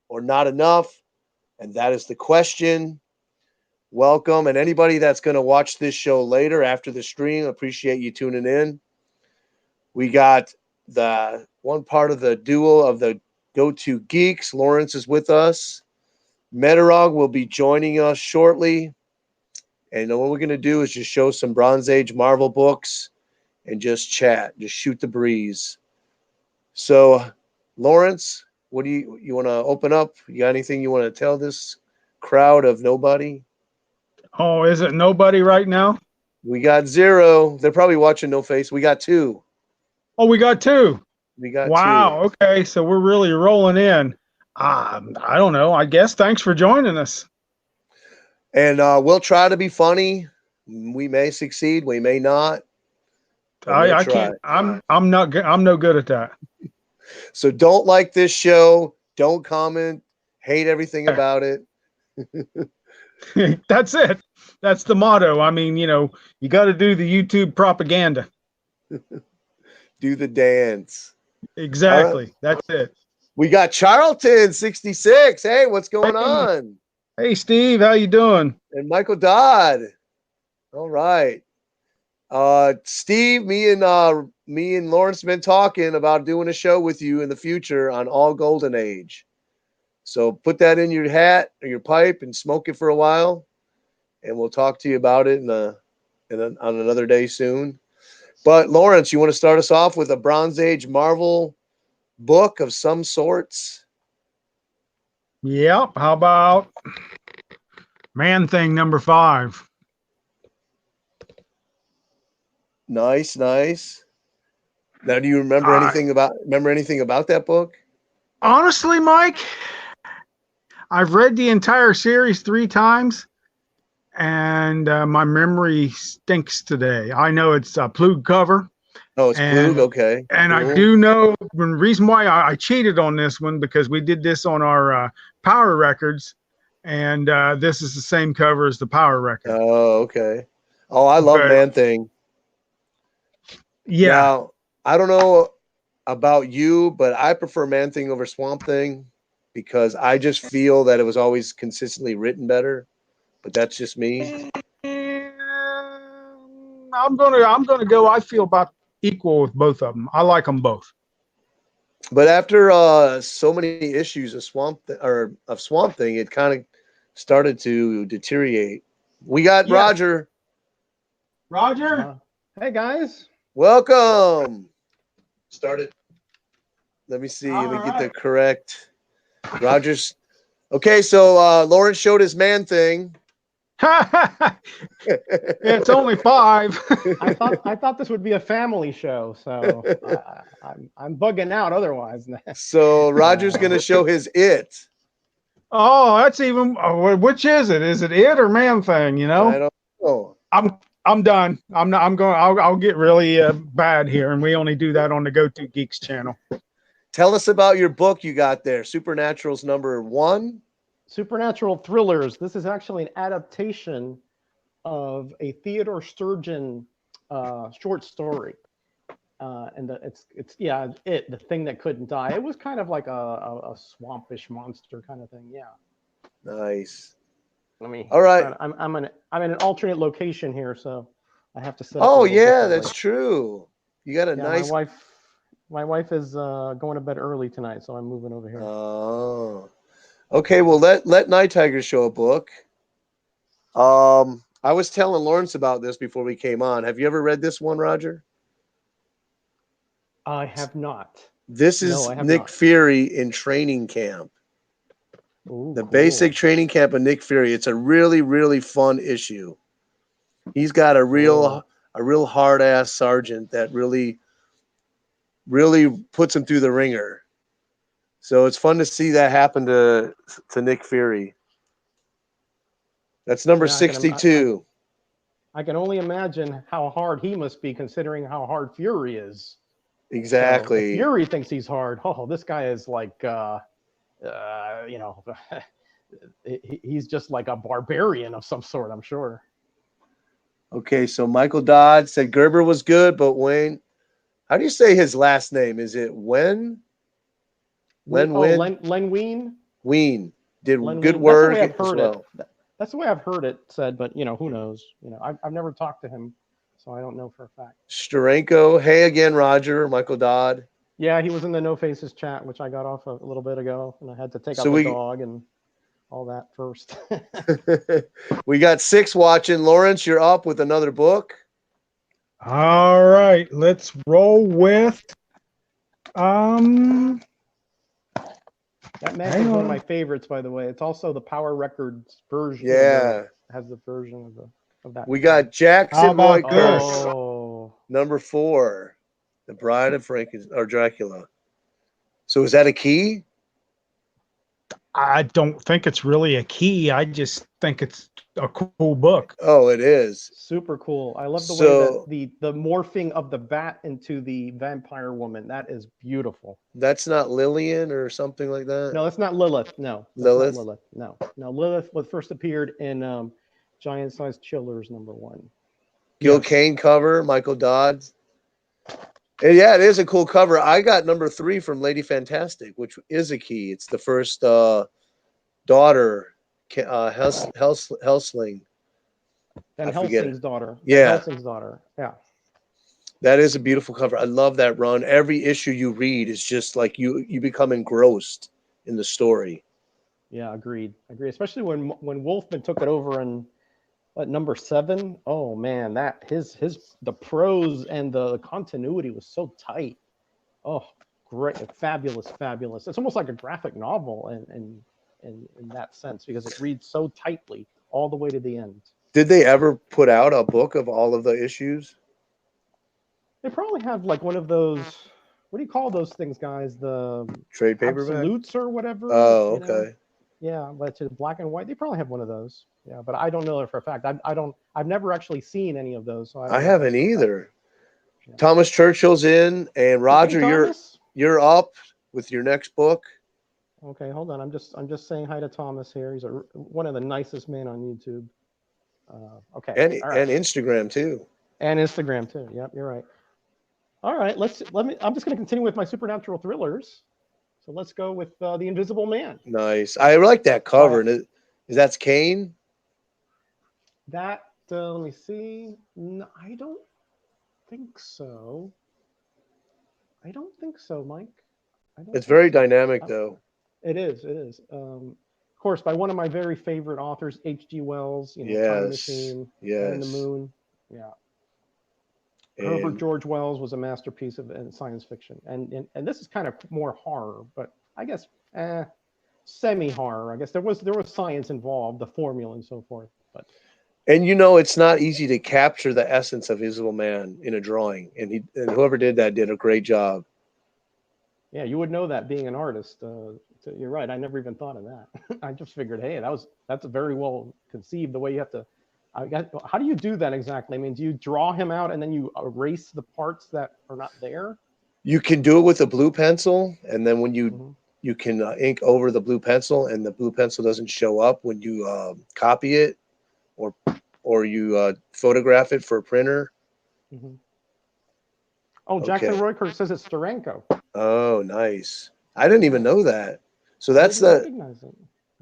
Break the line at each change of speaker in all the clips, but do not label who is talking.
or not enough? And that is the question. Welcome. And anybody that's going to watch this show later after the stream, appreciate you tuning in. We got the one part of the duo of the Go2Geeks. Lawrence is with us. Metarog will be joining us shortly. And what we're going to do is just show some Bronze Age Marvel books and just chat, just shoot the breeze. So, Lawrence, what do you want to open up? You got anything you want to tell this crowd of nobody?
Oh, is it nobody right now?
We got 0. They're probably watching No Face. We got 2.
Oh, we got 2.
We got 2.
Wow. Okay, so we're really rolling in. I don't know. I guess thanks for joining us.
And we'll try to be funny. We may succeed. We may not.
I can't. I'm not. I'm no good at that.
So don't like this show. Don't comment. Hate everything about it.
That's it. That's the motto. I mean, you got to do the YouTube propaganda.
Do the dance.
Exactly. That's it.
We got Charlton 66. Hey, what's going on?
Hey, Steve, how you doing?
And Michael Dodd. All right. Steve, me and Lawrence have been talking about doing a show with you in the future on all Golden Age. So put that in your hat or your pipe and smoke it for a while, and we'll talk to you about it on another day soon. But Lawrence, you want to start us off with a Bronze Age Marvel book of some sorts?
Yep. How about Man-Thing number 5?
Nice. Now, do you remember anything about that book?
Honestly, Mike, I've read the entire series 3 times, and my memory stinks today. I know it's a Plug cover.
Oh, it's Plug? Okay.
And cool. I do know the reason why I cheated on this one, because we did this on our Power Records, and this is the same cover as the Power Record.
Oh, okay. Oh, I love Man-Thing.
Yeah.
Now, I don't know about you, but I prefer Man-Thing over Swamp Thing because I just feel that it was always consistently written better. But that's just me.
I'm gonna go. I feel about equal with both of them. I like them both.
But after so many issues of Swamp Thing, it kind of started to deteriorate. We got Roger.
Roger.
Hey guys.
Welcome. Started. Let me see. Let me get the correct. Rogers. Okay, so Lawrence showed his Man-Thing.
It's only 5.
I thought this would be a family show, so I'm bugging out otherwise.
So Roger's gonna show his It.
Oh, that's even. Which is it? Is it It or Man-Thing?
I don't know.
I'm done. I'm not. I'm going. I'll get really bad here, and we only do that on the Go2Geeks channel.
Tell us about your book you got there, Supernaturals number 1.
Supernatural Thrillers. This is actually an adaptation of a Theodore Sturgeon short story, and it's The Thing That Couldn't Die. It was kind of like a swampish monster kind of thing. Yeah.
Nice.
Let me.
All right.
I'm in an alternate location here, so I have to set up.
Oh yeah, that's true. You got a nice.
My wife is going to bed early tonight, so I'm moving over here.
Oh. Okay, well let Night Tiger show a book. I was telling Lawrence about this before we came on. Have you ever read this one, Roger?
I have not.
This is Nick Fury in training camp.
Ooh,
the
cool.
Basic training camp of Nick Fury. It's a really, really fun issue. He's got a real hard ass sergeant that really puts him through the ringer. So it's fun to see that happen to Nick Fury. That's number 62.
I can only imagine how hard he must be, considering how hard Fury is.
Exactly.
So if Fury thinks he's hard, this guy is like, he's just like a barbarian of some sort, I'm sure.
Okay, so Michael Dodd said Gerber was good, but Wayne, how do you say his last name? Is it Len?
Len Wein?
Ween did
Len
good
Wein. That's the
work
way I've
as
heard
well.
it. That's the way I've heard it said, but who knows? I've never talked to him, so I don't know for a fact.
Steranko, hey again, Roger, Michael Dodd.
Yeah, he was in the No Faces chat, which I got off a little bit ago, and I had to take
So
out the dog and all that first.
we got 6 watching. Lawrence, you're up with another book.
All right, let's roll with
That match is one of my favorites, by the way. It's also the Power Records version.
Yeah.
Has the version of that.
We got Jackson
How about
Roy
this?
Oh,
number 4, The Bride of Frankenstein or Dracula. So is that a key?
I don't think it's really a key. I just think it's a cool book.
Oh, it is.
super cool. I love the way that the morphing of the bat into the vampire woman. That is beautiful.
That's not Lillian or something like that?
No, that's not Lilith. No, that's
Lilith?
not Lilith. No, Lilith was first appeared in Giant Sized Chillers #1.
Gil Kane cover, Michael Dodd. And yeah, it is a cool cover. I got number 3 from Lady Fantastic, which is a key. It's the first daughter, Helsling.
Then Helsing's daughter.
Yeah.
Helsing's daughter. Yeah.
That is a beautiful cover. I love that run. Every issue you read is just like you become engrossed in the story.
Yeah, agreed. Especially when Wolfman took it over in #7. Oh man, that the prose and the continuity was so tight. Oh, great, fabulous. It's almost like a graphic novel in that sense because it reads so tightly all the way to the end.
Did they ever put out a book of all of the issues?
They probably have like one of those. What do you call those things, guys? The
trade paperback,
absolutes or whatever.
Oh, okay.
Yeah, but to black and white, they probably have one of those. Yeah, but I don't know it for a fact. I've never actually seen any of those. So
I haven't either.
Yeah.
Thomas Churchill's in, and Roger, you're up with your next book.
Okay, hold on. I'm just saying hi to Thomas here. He's one of the nicest men on YouTube. Okay,
and Instagram too.
And Instagram too. Yep, you're right. All right, I'm just going to continue with my supernatural thrillers. So let's go with The Invisible Man.
Nice. I like that cover. Is that's Kane?
That, let me see. No, I don't think so. Mike.
It's very dynamic, though.
It is. Of course, by one of my very favorite authors, H.G. Wells. Time Machine.
Yes.
And the Moon. Yeah. Herbert George Wells was a masterpiece of science fiction, and this is kind of more horror, but I guess semi-horror. I guess there was science involved, the formula and so forth. But
it's not easy to capture the essence of Invisible Man in a drawing, and whoever did that did a great job.
Yeah, you would know that being an artist. You're right. I never even thought of that. I just figured, hey, that's very well conceived. The way you have to. How do you do that exactly? I mean, do you draw him out and then you erase the parts that are not there?
You can do it with a blue pencil, and then when you can ink over the blue pencil, and the blue pencil doesn't show up when you copy it, or you photograph it for a printer.
Mm-hmm. Oh, Jackson Roykirk says it's Steranko.
Oh, nice. I didn't even know that. So that's
recognize it.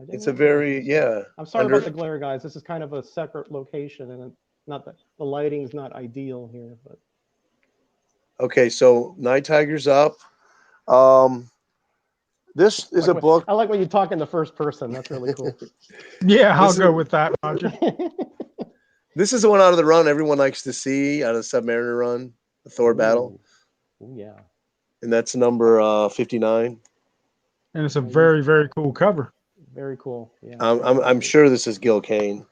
It's a very, yeah.
I'm sorry about the glare, guys. This is kind of a separate location, and not that the lighting's not ideal here, but.
Okay, so Night Tiger's up. This is a book.
I like when you talk in the first person. That's really cool.
Yeah, I'll go with that, Roger.
This is the one out of the run everyone likes to see, out of the Submariner run, the Thor battle.
Ooh, yeah.
And that's number 59.
And it's a very, very cool cover.
Very cool. Yeah.
I'm sure this is Gil Kane.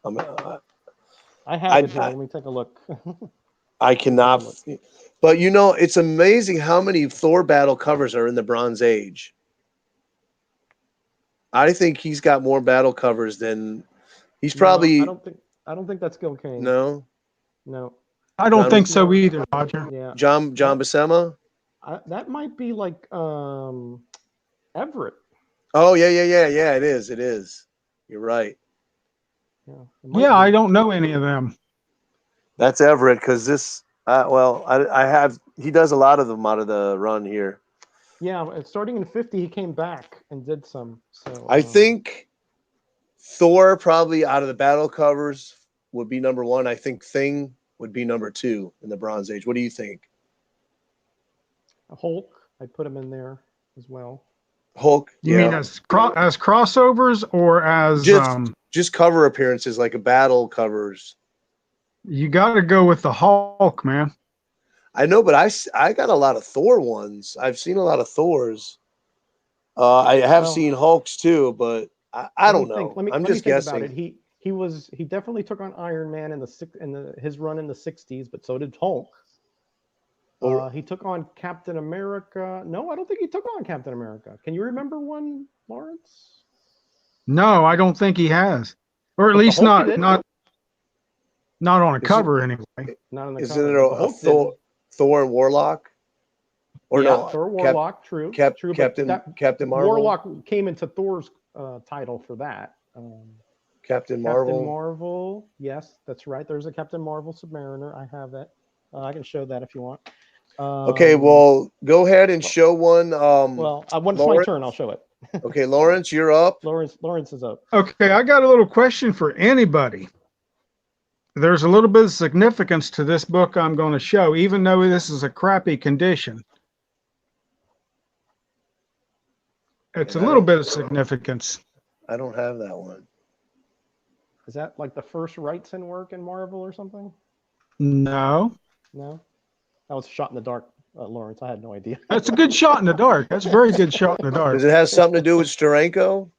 I have it here. Let me take a look.
I cannot. But it's amazing how many Thor battle covers are in the Bronze Age. I think he's got more battle covers than he's probably.
I don't think that's Gil Kane.
No.
I don't think so either, Roger.
Yeah.
John Buscema.
That might be like Everett.
Oh,
yeah. It is. You're right.
Yeah, I don't know any of them.
That's Everett, because this. I have. He does a lot of them out of the run here.
Yeah, starting in 50, he came back and did some. So
I think Thor probably out of the battle covers would be number one. I think Thing would be number two in the Bronze Age. What do you think?
Hulk, I put him in there as well.
Hulk,
You mean as crossovers or as
just cover appearances like a battle covers?
You got to go with the Hulk, man.
I know, but I got a lot of Thor ones. I've seen a lot of Thors. I have seen Hulks too, but I don't know. I'm just guessing.
About it. He definitely took on Iron Man in his run in the 60s, but so did Hulk. He took on Captain America. No, I don't think he took on Captain America. Can you remember one, Lawrence?
No, I don't think he has, or at least not on a cover anyway.
Not on the
Isn't
cover.
it a Thor and Warlock? Or
yeah,
no,
Thor Warlock. True.
Captain Marvel.
Warlock came into Thor's title for that.
Captain Marvel.
Captain Marvel. Yes, that's right. There's a Captain Marvel Submariner. I have it. I can show that if you want.
Okay, well, go ahead and show one.
When it's my turn, I'll show it.
Okay, Lawrence, you're up.
Lawrence is up.
Okay, I got a little question for anybody. There's a little bit of significance to this book I'm going to show, even though this is a crappy condition. It's a little bit of significance.
I don't have that one.
Is that like the first Wrightson work in Marvel or something?
No.
No? That was a shot in the dark, Lawrence. I had no idea.
That's a good shot in the dark. That's a very good shot in the dark.
Does it have something to do with Steranko?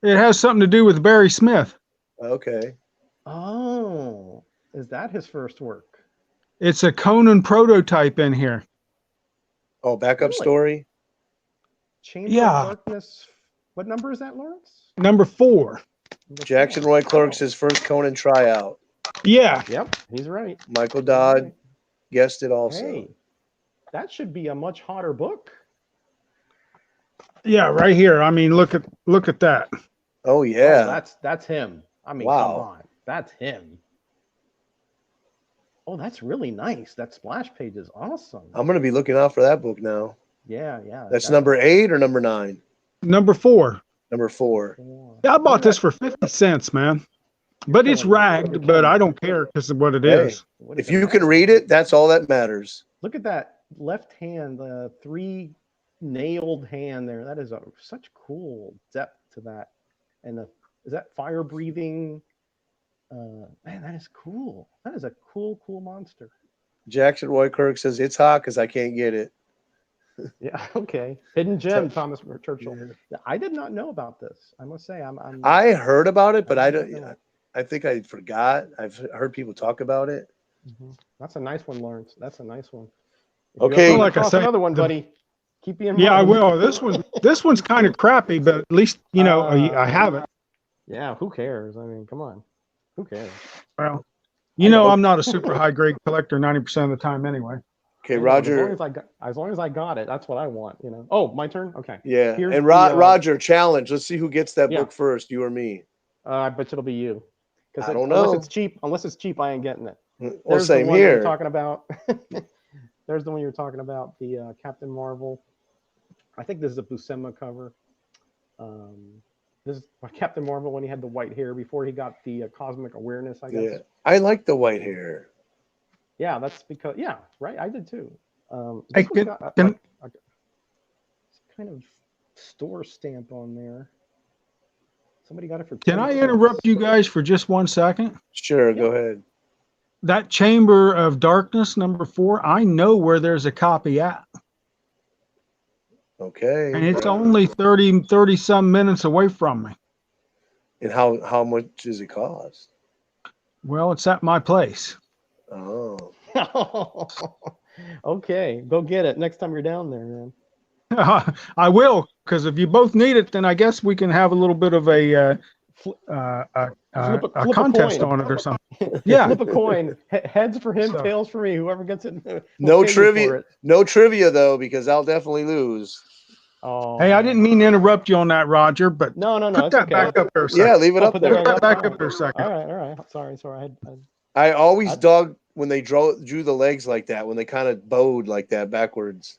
It has something to do with Barry Smith.
Okay.
Oh, is that his first work?
It's a Conan prototype in here.
Oh, backup story?
Chains of Darkness. What number is that, Lawrence?
Number 4.
Jackson Roy Clark's his first Conan tryout.
Yeah.
Yep, he's right.
Michael Dodd guessed it also.
Hey, that should be a much hotter book.
Yeah, right here. I mean, look at that.
Oh yeah.
Oh, that's him. I mean,
wow.
Come on. That's him. Oh, that's really nice. That splash page is awesome.
I'm going to be looking out for that book now.
Yeah.
That's number 8 or number 9?
Number 4.
Number 4.
Yeah, I bought this for 50 cents, man. But it's ragged, but I don't care because of what it is.
If you can read it, that's all that matters.
Look at that left hand, the 3 nailed hand there. That is such cool depth to that. And is that fire breathing? Man, that is cool. That is a cool monster.
Jackson Roy Kirk says it's hot because I can't get it.
Yeah, okay. Hidden gem, Thomas Churchill. Yeah. I did not know about this. I must say,
I heard about it, but I don't. I think I forgot. I've heard people talk about it.
Mm-hmm. That's a nice one, Lawrence. That's a nice one.
Okay,
like I said, another one, buddy. Keep you in mind.
Yeah, I will. This one's kind of crappy, but at least I have it.
Yeah, who cares? I mean, come on. Who cares?
Well, I'm not a super high grade collector 90% of the time anyway.
Okay, Roger.
As long as I got it, that's what I want. Oh, my turn. Okay.
Yeah. And Roger, challenge. Let's see who gets that book first, you or me.
I bet you it'll be you.
I don't know.
Unless it's cheap, I ain't getting it.
Well, same the one here.
You're talking about. There's the one you're talking about. The Captain Marvel. I think this is a Buscema cover. This is Captain Marvel when he had the white hair before he got the cosmic awareness, I guess. Yeah,
I like the white hair.
Yeah, that's because right. I did too.
Got
kind of store stamp on there. Somebody got it for.
Can I interrupt you guys for just 1 second?
Sure, go ahead.
That Chamber of Darkness, number 4. I know where there's a copy at.
Okay.
And it's only 30 some minutes away from me.
And how much does it cost?
Well, it's at my place.
Oh.
Okay, go get it next time you're down there, man.
I will, because if you both need it, then I guess we can have a little bit of a contest on it or something. Yeah,
flip a coin. Heads for him, tails for me. Whoever gets it.
No trivia. No trivia though, because I'll definitely lose.
Oh. Hey, I didn't mean to interrupt you on that, Roger. But
no.
Put that back up there a second.
Yeah, leave it up there.
Put that back up there a second.
All right. Sorry.
I always dug when they drew the legs like that, when they kind of bowed like that backwards.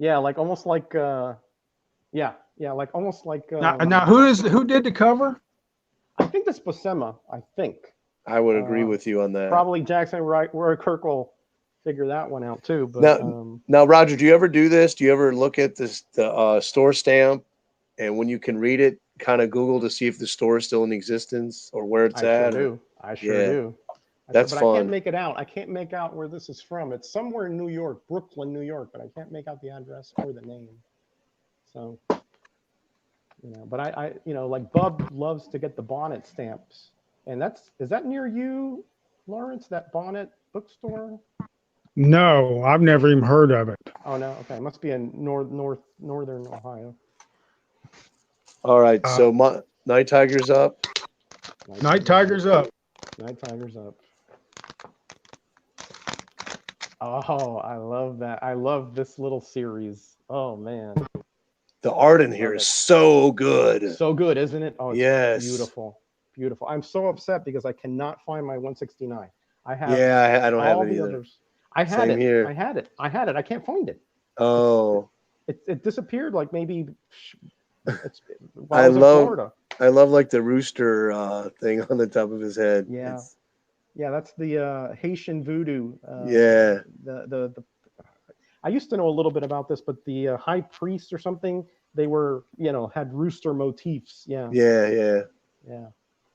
Yeah, like almost like yeah, like almost like
Now who did the cover?
I think that's Buscema. I think
I would agree
uh,
with you on that.
probably Jackson Wright, Roy Kirk will figure that one out too. But
Now, Roger, do you ever do this? Do you ever look at the store stamp, and when you can read it, kind of Google to see if the store is still in existence or where it's
I sure
at? Or,
do. I sure
yeah,
do.
that's
But I can't
fun.
make it out. I can't make out where this is from. It's somewhere in New York, Brooklyn, New York, but I can't make out the address or the name. So, but like Bub loves to get the bonnet stamps. And is that near you, Lawrence, that bonnet bookstore?
No, I've never even heard of it.
Oh no, okay. It must be in northern Ohio.
All right, so Night Tiger's up.
Night Tiger's up.
Night Tiger's up. Oh, I love that. I love this little series. Oh man.
The art in here is so good.
So good, isn't it? Oh, it's
yes.
beautiful. Beautiful. I'm so upset because I cannot find my 169. I have
I don't
all
have it
the
either.
others. I had
Same
it.
here.
I had it. I can't find it.
Oh.
It disappeared like maybe
while
I was in Florida.
I love like the rooster thing on the top of his head.
Yeah. Yeah, that's the Haitian voodoo.
Yeah.
The I used to know a little bit about this, but the high priest or something, they were, had rooster motifs. Yeah.
Yeah.
Yeah.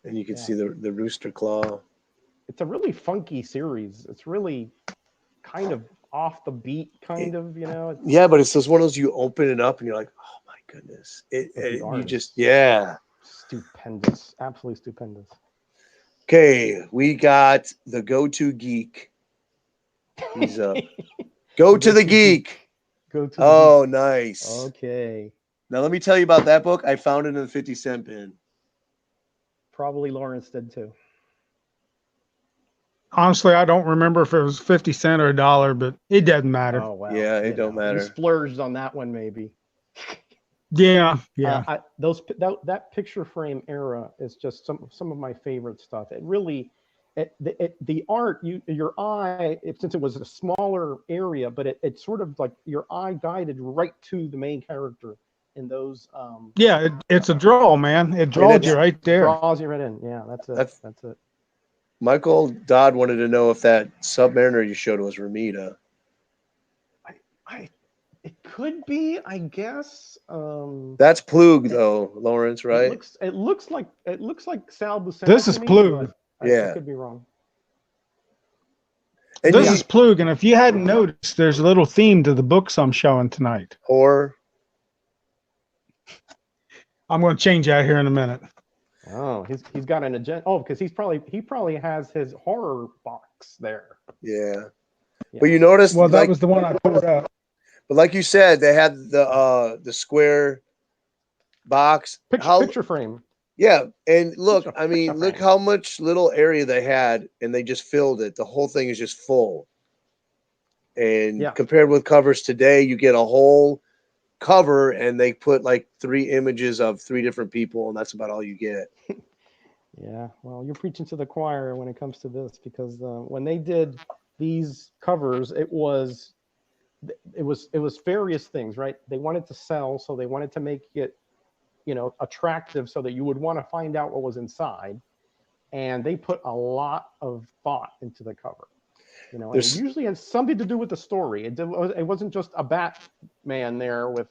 And you can see the rooster claw.
It's a really funky series. It's really kind of off the beat, kind of,
Yeah, but it's just one of those you open it up and you're like, oh my goodness. You just,
stupendous. Absolutely stupendous.
Okay, we got the go-to geek. He's up. Go to the geek.
Go to
the
geek.
Nice.
Okay.
Now let me tell you about that book. I found it in the 50-cent bin.
Probably Lawrence did too.
Honestly, I don't remember if it was 50 cents or $1, but it doesn't matter.
Oh wow.
Yeah, it don't matter.
You splurged on that one, maybe.
Yeah.
That picture frame era is just some of my favorite stuff. It really, the art, your eye, since it was a smaller area, but it sort of like your eye guided right to the main character in those.
It's a draw, man. It draws you right there.
Draws you right in. Yeah, that's it. That's it.
Michael Dodd wanted to know if that Submariner you showed was Ramita.
It could be, I guess.
That's Plug, though, Lawrence, right?
It looks like Sal Buscema.
This is Plug.
I could be wrong.
And this is Plug, and if you hadn't noticed, there's a little theme to the books I'm showing tonight.
Horror.
I'm going to change that here in a minute.
Oh, he's got an agenda. Oh, because he probably has his horror box there.
Yeah. But you noticed,
well, that was the one I pulled up.
But like you said, they had the square box
picture frame.
Yeah, and look, I mean, look how much little area they had, and they just filled it. The whole thing is just full. And compared with covers today, you get a whole cover, and they put like 3 images of 3 different people, and that's about all you get.
Yeah, well, you're preaching to the choir when it comes to this, because when they did these covers, it was various things, right? They wanted to sell, so they wanted to make it, attractive so that you would want to find out what was inside. And they put a lot of thought into the cover. And it usually has something to do with the story. It wasn't just a Batman there with,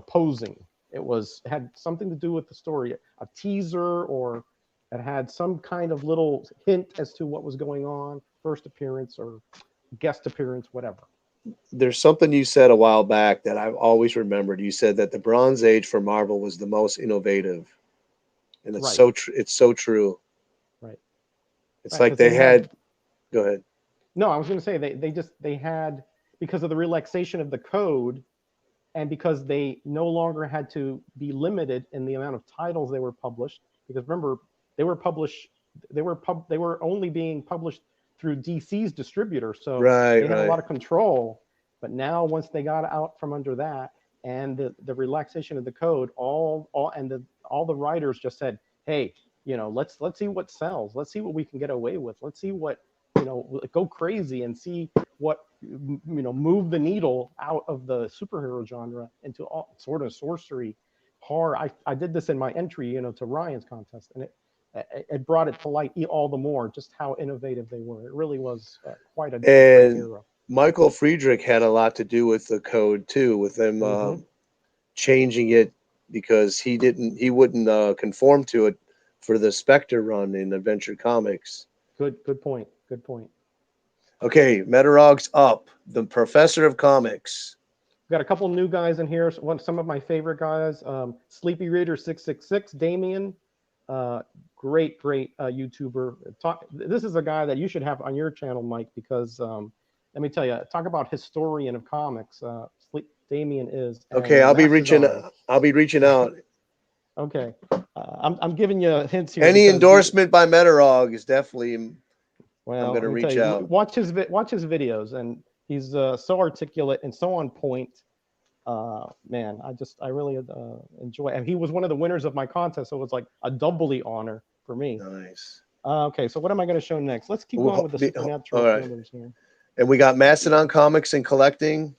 posing. It had something to do with the story, a teaser, or it had some kind of little hint as to what was going on, first appearance or guest appearance, whatever.
There's something you said a while back that I've always remembered. You said that the Bronze Age for Marvel was the most innovative, and it's it's so true.
Right.
It's like they had. Go ahead.
No, I was going to say they had, because of the relaxation of the code, and because they no longer had to be limited in the amount of titles they were published. Because remember, they were only being published through DC's distributor, so they had a lot of control. But now, once they got out from under that, and the relaxation of the code, all the writers just said, "Hey, let's see what sells. Let's see what we can get away with. Let's see what go crazy and see what move the needle out of the superhero genre into all sort of sorcery, horror. I did this in my entry, to Ryan's contest, and it brought it to light all the more just how innovative they were. It really was quite a great era.
Michael Friedrich had a lot to do with the code too, with them changing it because he wouldn't conform to it for the Spectre run in Adventure Comics.
Good point. Good point.
Okay, Metarog's up. The Professor of Comics.
We've got a couple new guys in here. Some of my favorite guys. Sleepy Reader 666, Damien. Great YouTuber. This is a guy that you should have on your channel, Mike, because let me tell you, talk about historian of comics. Damien is.
Okay, I'll be reaching out.
Okay, I'm giving you hints here.
Any endorsement by Metarog is definitely.
Well,
I'm going to reach out.
Watch his videos, and he's so articulate and so on point. Man, I really enjoy. And he was one of the winners of my contest, so it was like a doubly honor for me.
Nice.
Okay, so what am I going to show next? Let's keep going with the supernatural thrillers here.
And we got Mastodon Comics and Collecting.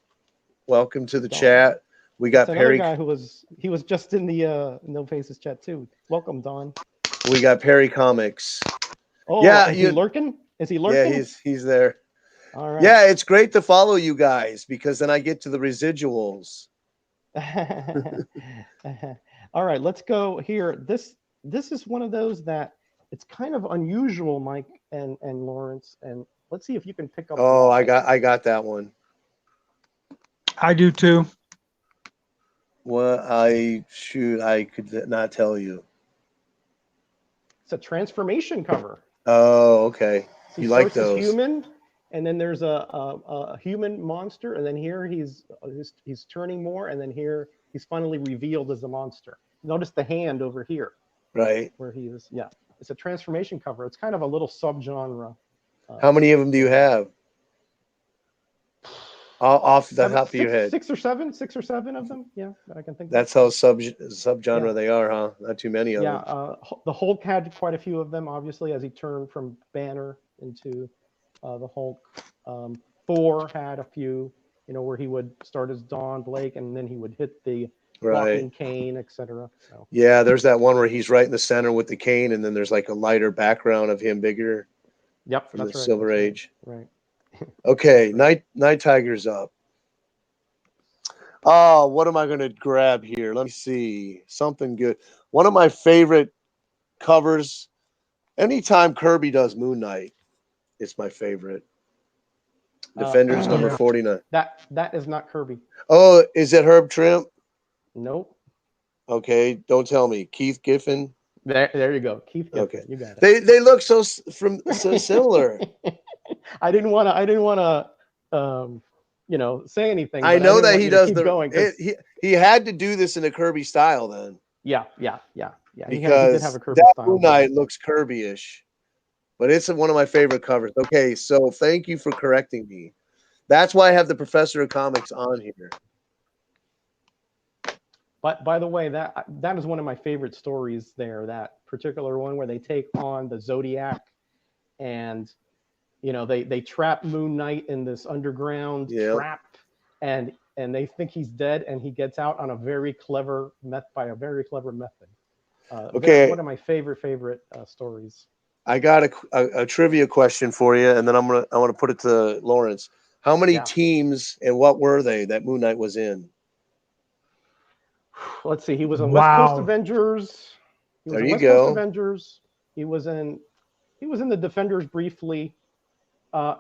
Welcome to the chat. We got Perry.
Guy who was just in the No Faces chat too. Welcome, Don.
We got Perry Comics.
Oh, yeah, is he lurking? Is he lurking?
Yeah, he's there.
All right.
Yeah, it's great to follow you guys because then I get to the residuals.
All right, let's go here. This is one of those that it's kind of unusual, Mike and Lawrence, and let's see if you can pick up.
Oh, I got that one.
I do too.
Well, I could not tell you.
It's a transformation cover.
Oh, okay.
You
like those?
Human, and then there's a human monster, and then here he's turning more, and then here he's finally revealed as a monster. Notice the hand over here.
Right.
Where he is. Yeah. It's a transformation cover. It's kind of a little subgenre.
How many of them do you have? Off the top of your head.
6 or 7 of them. Yeah, that I can think.
That's how subgenre they are, huh? Not too many of them.
Yeah, the Hulk had quite a few of them, obviously, as he turned from Banner into the Hulk. Thor had a few, where he would start as Don Blake and then he would hit the walking cane, etc. So.
Yeah, there's that one where he's right in the center with the cane, and then there's like a lighter background of him bigger.
Yep,
from the Silver Age.
Right.
Okay, Night Tiger's up. Oh, what am I going to grab here? Let me see. Something good. One of my favorite covers. Anytime Kirby does Moon Knight, it's my favorite. Defenders number 49.
That is not Kirby.
Oh, is it Herb Trimp?
Nope.
Okay, don't tell me. Keith Giffen.
There you go. Keith Giffen.
Okay.
You got it.
They look so similar.
I didn't want to say anything.
I know that he does
going.
He had to do this in a Kirby style then.
Yeah.
Because
he did have a Kirby style.
Moon Knight looks Kirby-ish, but it's one of my favorite covers. Okay, so thank you for correcting me. That's why I have the Professor of Comics on here.
But by the way, that is one of my favorite stories there. That particular one where they take on the Zodiac, and they trap Moon Knight in this underground trap, and they think he's dead, and he gets out on a very clever method.
Okay,
one of my favorite stories.
I got a trivia question for you, and then I want to put it to Lawrence. How many teams and what were they that Moon Knight was in?
Let's see. He was on West Coast Avengers.
There you go.
Avengers. He was in the Defenders briefly.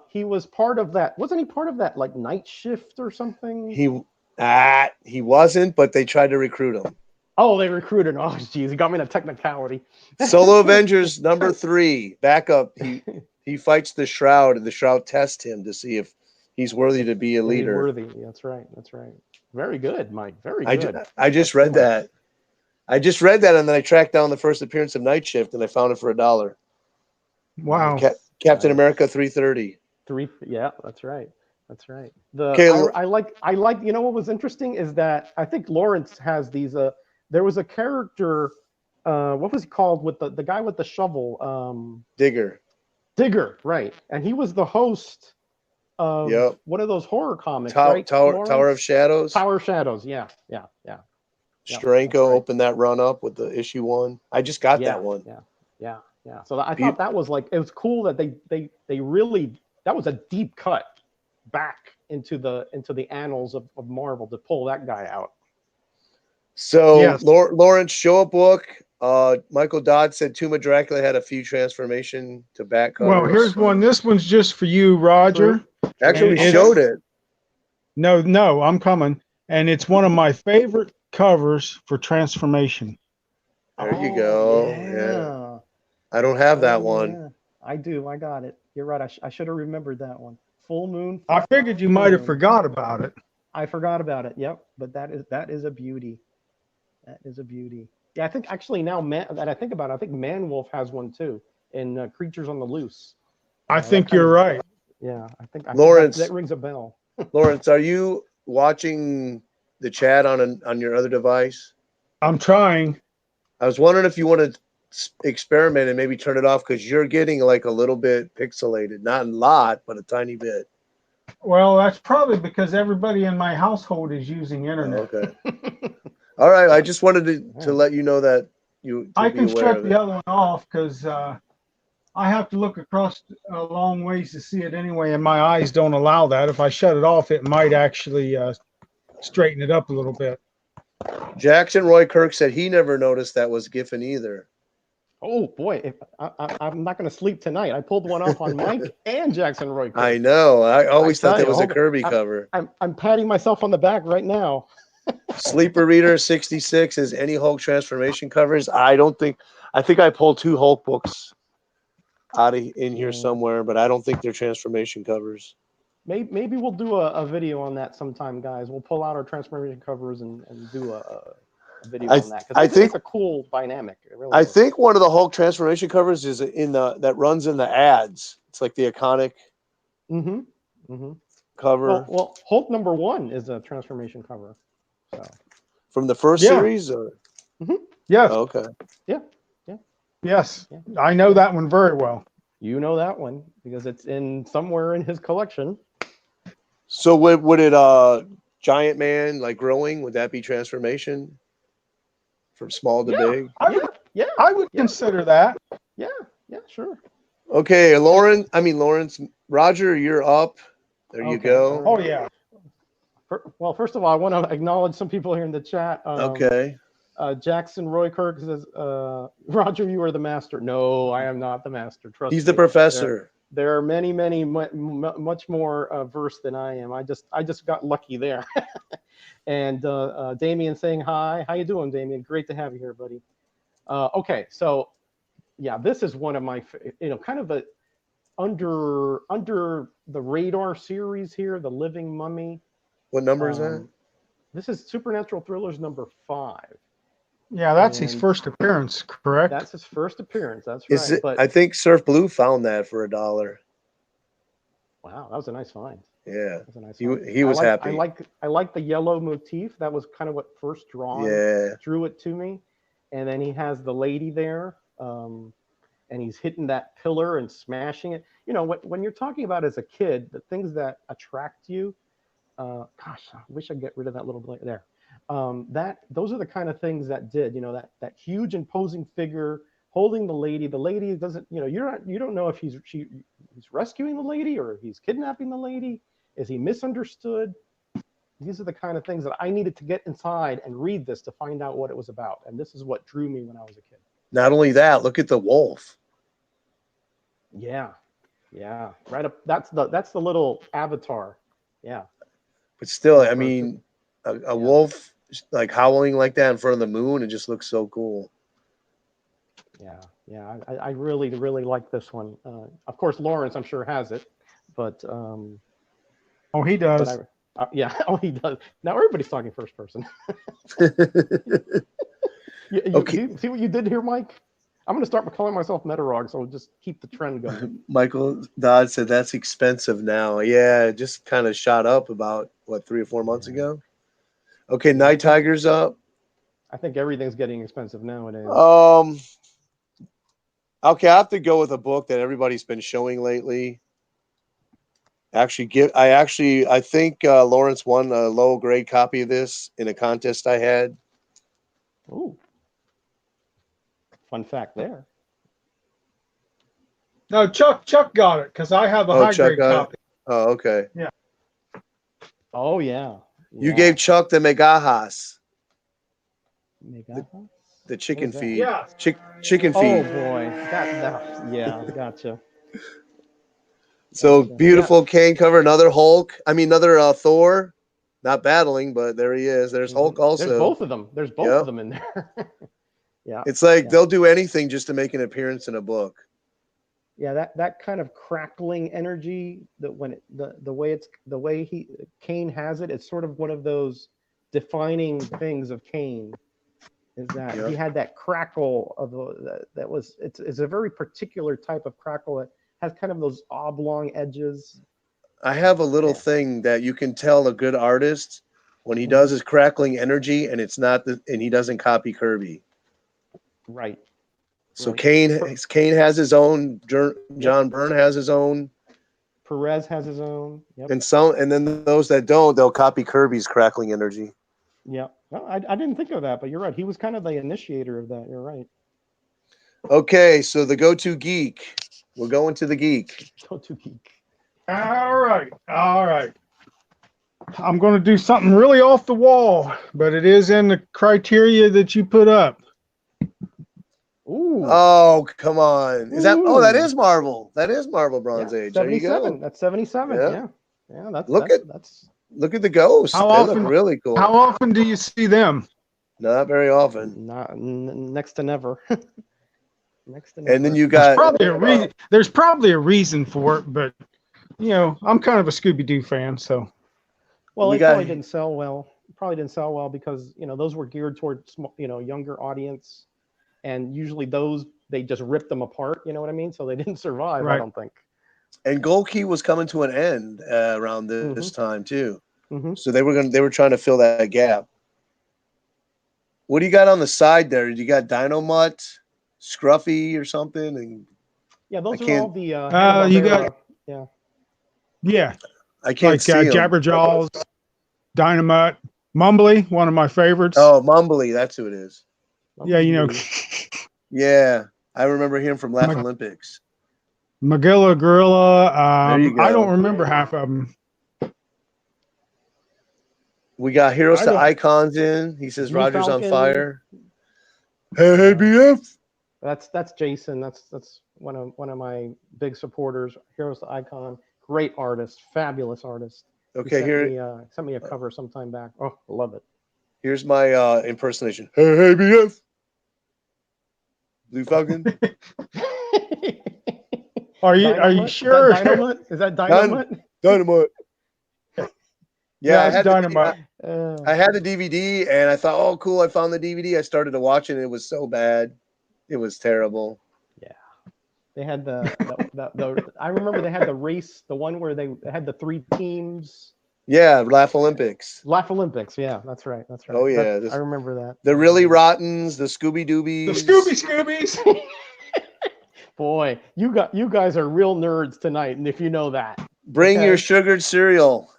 He was part of that. Wasn't he part of that like Night Shift or something?
He wasn't, but they tried to recruit him.
Oh, they recruited him. Oh, geez, he got me in a technicality.
Solo Avengers number 3. Backup. He fights the Shroud, and the Shroud tests him to see if he's worthy to be a leader.
Worthy. That's right. Very good, Mike. Very good.
I just read that. And then I tracked down the first appearance of Night Shift, and I found it for $1.
Wow.
Captain America 330.
Yeah, that's right. I like. What was interesting is that I think Lawrence has these. There was a character. What was he called with the guy with the shovel?
Digger.
Digger, right? And he was the host of
Yep.
one of those horror comics, right?
Tower of Shadows.
Tower of Shadows. Yeah. Yep, that's
Stranko
right.
opened that run up with the issue 1. I just got
Yeah,
that one.
yeah. So I thought that was like, it was cool that they really, that was a deep cut back into the annals of Marvel to pull that guy out.
So
Yes.
Lawrence, show a book. Michael Dodd said Tomb of Dracula had a few transformation to back covers.
Well, here's one. This one's just for you, Roger.
Actually, we
And
showed it.
No, I'm coming. And it's one of my favorite covers for transformation.
There you go. Yeah. I don't have that one.
Yeah. I do. I got it. You're right. I should have remembered that one. Full moon.
I figured you might have forgot about it.
I forgot about it. Yep. But that is a beauty. That is a beauty. Yeah, I think actually now that I think about it, I think Man Wolf has one too in Creatures on the Loose.
I think you're right.
Yeah, I think
Lawrence,
that rings a bell.
Lawrence, are you watching the chat on your other device?
I'm trying.
I was wondering if you want to experiment and maybe turn it off because you're getting like a little bit pixelated, not a lot, but a tiny bit.
Well, that's probably because everybody in my household is using internet.
Oh, okay. All right. I just wanted to let you know that
I can shut the other one off because I have to look across a long ways to see it anyway, and my eyes don't allow that. If I shut it off, it might actually straighten it up a little bit.
Jackson Roy Kirk said he never noticed that was Giffen either.
Oh boy, I'm not going to sleep tonight. I pulled one off on Mike and Jackson Roy Kirk.
I know. I always thought that was a Kirby cover.
I'm patting myself on the back right now.
Sleeper Reader 66 is any Hulk transformation covers. I think I pulled 2 Hulk books out of in here somewhere, but I don't think they're transformation covers.
Maybe we'll do a video on that sometime, guys. We'll pull out our transformation covers and do a video on that because I think it's a cool dynamic. Really
I think one of the Hulk transformation covers is that runs in the ads. It's like the iconic cover.
Well, Hulk #1 is a transformation cover. So.
From the first series, or
yes,
oh, okay,
yes, I know that one very well.
You know that one because it's in somewhere in his collection.
So would it Giant Man like growing? Would that be transformation from small to big?
I would consider that.
Yeah, sure.
Okay, Lawrence, Roger, you're up. There you go.
Oh yeah.
Well, first of all, I want to acknowledge some people here in the chat.
Okay.
Jackson Roy Kirk says, Roger, you are the master. No, I am not the master. Trust me.
He's the professor.
There are many, much more versed than I am. I just got lucky there. And Damien saying hi. How you doing, Damien? Great to have you here, buddy. Okay, so yeah, this is one of my, kind of a under the radar series here, The Living Mummy.
What number is that?
This is Supernatural Thrillers #5.
Yeah, that's his first appearance, correct?
That's his first appearance. That's right. But
I think Surf Blue found that for $1.
Wow, that was a nice find.
Yeah,
that was a nice
he was happy.
I like the yellow motif. That was kind of what first drew it to me. And then he has the lady there, and he's hitting that pillar and smashing it. When you're talking about as a kid, the things that attract you. Gosh, I wish I'd get rid of that little bit there. Those are the kind of things that did, that huge imposing figure holding the lady. The lady doesn't, you don't know if he's rescuing the lady or if he's kidnapping the lady. Is he misunderstood? These are the kind of things that I needed to get inside and read this to find out what it was about. And this is what drew me when I was a kid.
Not only that, look at the wolf.
Yeah. Right up. That's the little avatar. Yeah.
But still, I mean, a wolf like howling like that in front of the moon, it just looks so cool.
Yeah. I really, really like this one. Of course, Lawrence, I'm sure, has it, but
oh, he does.
He does. Now everybody's talking first person.
Okay.
See what you did here, Mike? I'm going to start calling myself Metarog, so we'll just keep the trend going.
Michael Dodd said that's expensive now. Yeah, it just kind of shot up about, 3 or 4 months ago? Okay, Night Tiger's up.
I think everything's getting expensive nowadays.
Okay, I have to go with a book that everybody's been showing lately. I think Lawrence won a low grade copy of this in a contest I had.
Ooh. Fun fact there.
No, Chuck got it because I have a high
Chuck
grade
got
copy.
it? Oh, okay.
Yeah.
Oh yeah.
You gave Chuck the Megajas, the chicken feed.
Yeah.
Chicken feed.
Oh boy, yeah, gotcha.
So
Gotcha.
beautiful cane cover, another Hulk. I mean, another Thor. Not battling, but there he is. There's Hulk also.
There's both of them. There's both of them in there. Yeah.
It's like they'll do anything just to make an appearance in a book.
Yeah, that kind of crackling energy that when the way Kane has it, it's sort of one of those defining things of Kane. Is that he had that crackle of it's a very particular type of crackle that has kind of those oblong edges.
I have a little thing that you can tell a good artist when he does his crackling energy, and it's not and he doesn't copy Kirby.
Right.
So Kane has his own. John Byrne has his own.
Perez has his own. Yep.
And then those that don't, they'll copy Kirby's crackling energy.
Yeah. Well, I didn't think of that, but you're right. He was kind of the initiator of that. You're right.
Okay, so the go-to geek. We're going to the geek.
Go-to geek.
All right. I'm going to do something really off the wall, but it is in the criteria that you put up.
Ooh.
Oh, come on. Is that that is Marvel. That is Marvel Bronze Age.
77.
There you go.
That's 77. Yeah. That's
look at the ghosts. They look really cool.
How often do you see them?
Not very often.
Not next to never. Next to never.
And then you got
there's probably a reason for it, but I'm kind of a Scooby-Doo fan, so.
Well, it probably didn't sell well. Because those were geared towards younger audience, and usually they just ripped them apart. You know what I mean? So they didn't survive. Right. I don't think.
And Gold Key was coming to an end around this time too. So they were trying to fill that gap. What do you got on the side there? You got Dynomutt, Scruffy, or something? And
those are all the.
You got. Yeah.
I can't see
Jabberjaws, Dynomutt, Mumbly, one of my favorites.
Oh, Mumbly, that's who it is.
Yeah,
Yeah, I remember him from Laugh Olympics.
Magilla Gorilla.
There you go.
I don't remember half of them.
We got Heroes to Icons in. He says Roger's on fire. Hey, BF.
That's Jason. That's one of my big supporters. Heroes to Icon. Great artist. Fabulous artist.
Okay,
sent me a cover sometime back. Oh, love it.
Here's my impersonation. Hey, BF. Blue Falcon.
Are you sure?
Is that Dynamite?
Dynamite. Yeah, I had
Dynamite.
I had the DVD, and I thought, oh, cool, I found the DVD. I started to watch it, and it was so bad. It was terrible.
Yeah. They had I remember they had the race, the one where they had the 3 teams.
Yeah, Laugh Olympics.
Laugh Olympics, yeah, that's right.
Oh, yeah.
I remember that.
The Really Rottens, the Scooby Doobies.
The Scoobies.
Boy, you guys are real nerds tonight, and if you know that.
Bring your sugared cereal.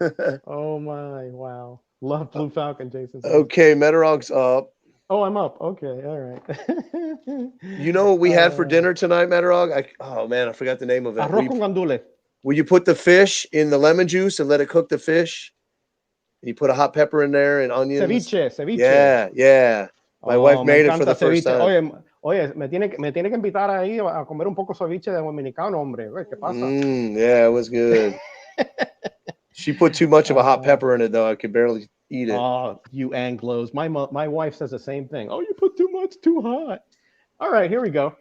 Oh my, wow. Love Blue Falcon, Jason.
Okay, Metarog's up.
Oh, I'm up. Okay, all right.
You know what we had for dinner tonight, Metarog? Oh man, I forgot the name of it.
Arroz con gandules.
Will you put the fish in the lemon juice and let it cook the fish? And you put a hot pepper in there and onions.
Ceviche.
Yeah. My wife made it for the first time.
Oye, me tiene que invitar ahí a comer un poco ceviche de dominicano, hombre. ¿Qué pasa?
Yeah, it was good. She put too much of a hot pepper in it, though. I could barely eat it.
Oh, you Anglos. My wife says the same thing. Oh, you put too much, too hot. All right, here we go.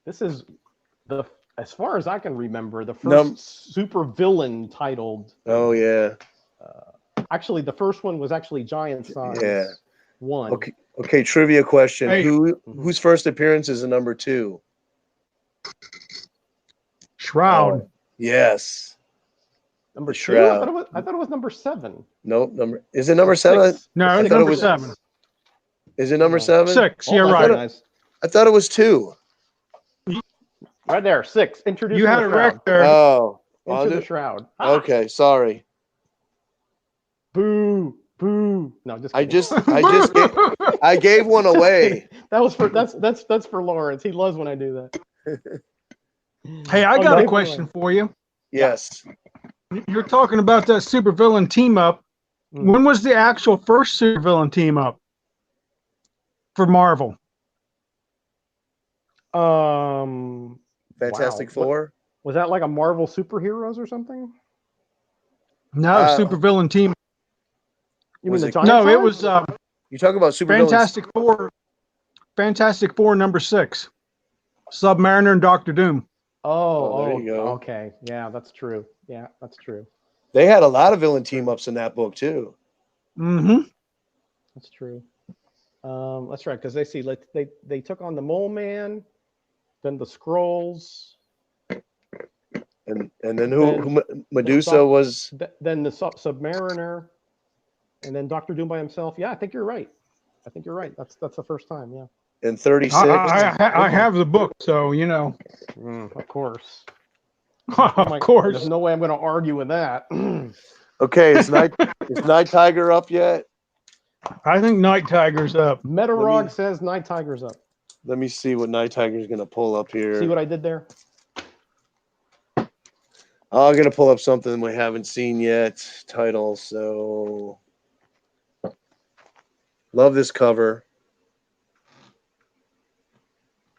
This is as far as I can remember, the first super villain titled.
Oh, yeah.
Actually, the first one was actually Giant Size. Yeah. 1.
Okay. Trivia question: whose first appearance is a number 2?
Shroud.
Yes.
Number 2.
Shroud.
I thought it was number 7.
Nope. Is it number 7?
No, it's number 7.
Is it number 7?
6.
Oh,
You're
that's
right.
nice.
I thought it was 2.
Right there, 6. Introduce
You had
the
it
shroud.
right there.
Oh.
Into the shroud. Ah!
Okay, sorry.
Boo, boo. No, just
I
kidding.
just I gave one
Just
away.
kidding. That was for that's for Lawrence. He loves when I do that.
Hey, I
Oh,
got
you
a
gave one
question
away.
for you.
Yes.
You're talking about that supervillain team up.
Mm.
When was the actual first supervillain team up for Marvel?
Fantastic
Wow.
Four.
Was that like a Marvel superheroes or something?
No, supervillain team.
You mean
Was
the
it-
giant
No, it
size?
was
You talk about supervillains.
Fantastic Four. Fantastic Four number 6. Submariner and Doctor Doom.
Oh, there you go.
Okay. Yeah, that's true. Yeah, that's true.
They had a lot of villain team ups in that book too.
Mm-hmm.
That's true. That's right, because they took on the Mole Man, then the Skrulls,
And then who Medusa
Doc-
was
then the Submariner, and then Doctor Doom by himself. Yeah, I think you're right. That's the first time. Yeah.
in 36.
I have the book, so you know.
Of course.
Of course.
There's no way I'm going to argue with that.
Okay, is Night Tiger up yet?
I think Night Tiger's up.
Metarog says Night Tiger's up.
Let me see what Night Tiger's gonna pull up here.
See what I did there?
I'm gonna pull up something we haven't seen yet. Title. So love this cover.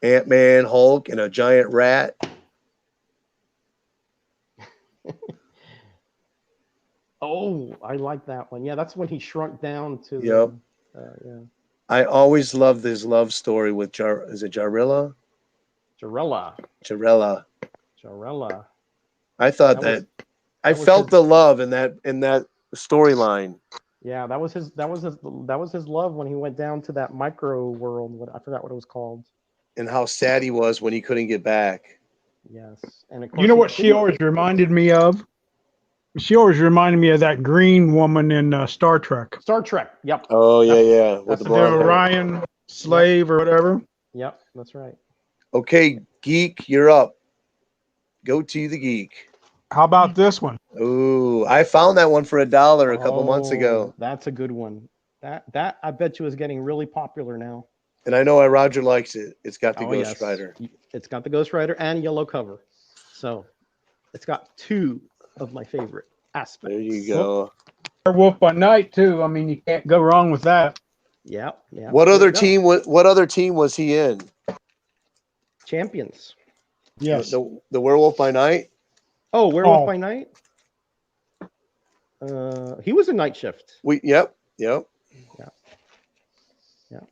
Ant-Man, Hulk, and a giant rat.
Oh, I like that one. Yeah, that's when he shrunk down to.
Yep.
Yeah.
I always loved this love story with is it Jarilla?
Jarella.
I thought I felt the love in that storyline.
Yeah, that was his love when he went down to that micro world. I forgot what it was called.
And how sad he was when he couldn't get back.
Yes, and of course
You know what she always reminded me of? She always reminded me of that green woman in Star Trek.
Star Trek. Yep.
Oh yeah. With
That's
the
the
blonde hair.
Orion slave or whatever.
Yep, that's right.
Okay, Geek, you're up. Go to the Geek.
How about this one?
Ooh, I found that one for $1 a couple months ago.
That's a good one. That I bet you is getting really popular now.
And I know why Roger likes it. It's got the Ghost
Yes.
Rider.
It's got the Ghost Rider and yellow cover. So it's got 2 of my favorite aspects.
There you go.
Werewolf by Night too. I mean, you can't go wrong with that.
Yeah.
What other team was he in?
Champions.
Yes.
The Werewolf by Night?
Oh, Werewolf by Night? He was in Night Shift.
Yep.
Yeah.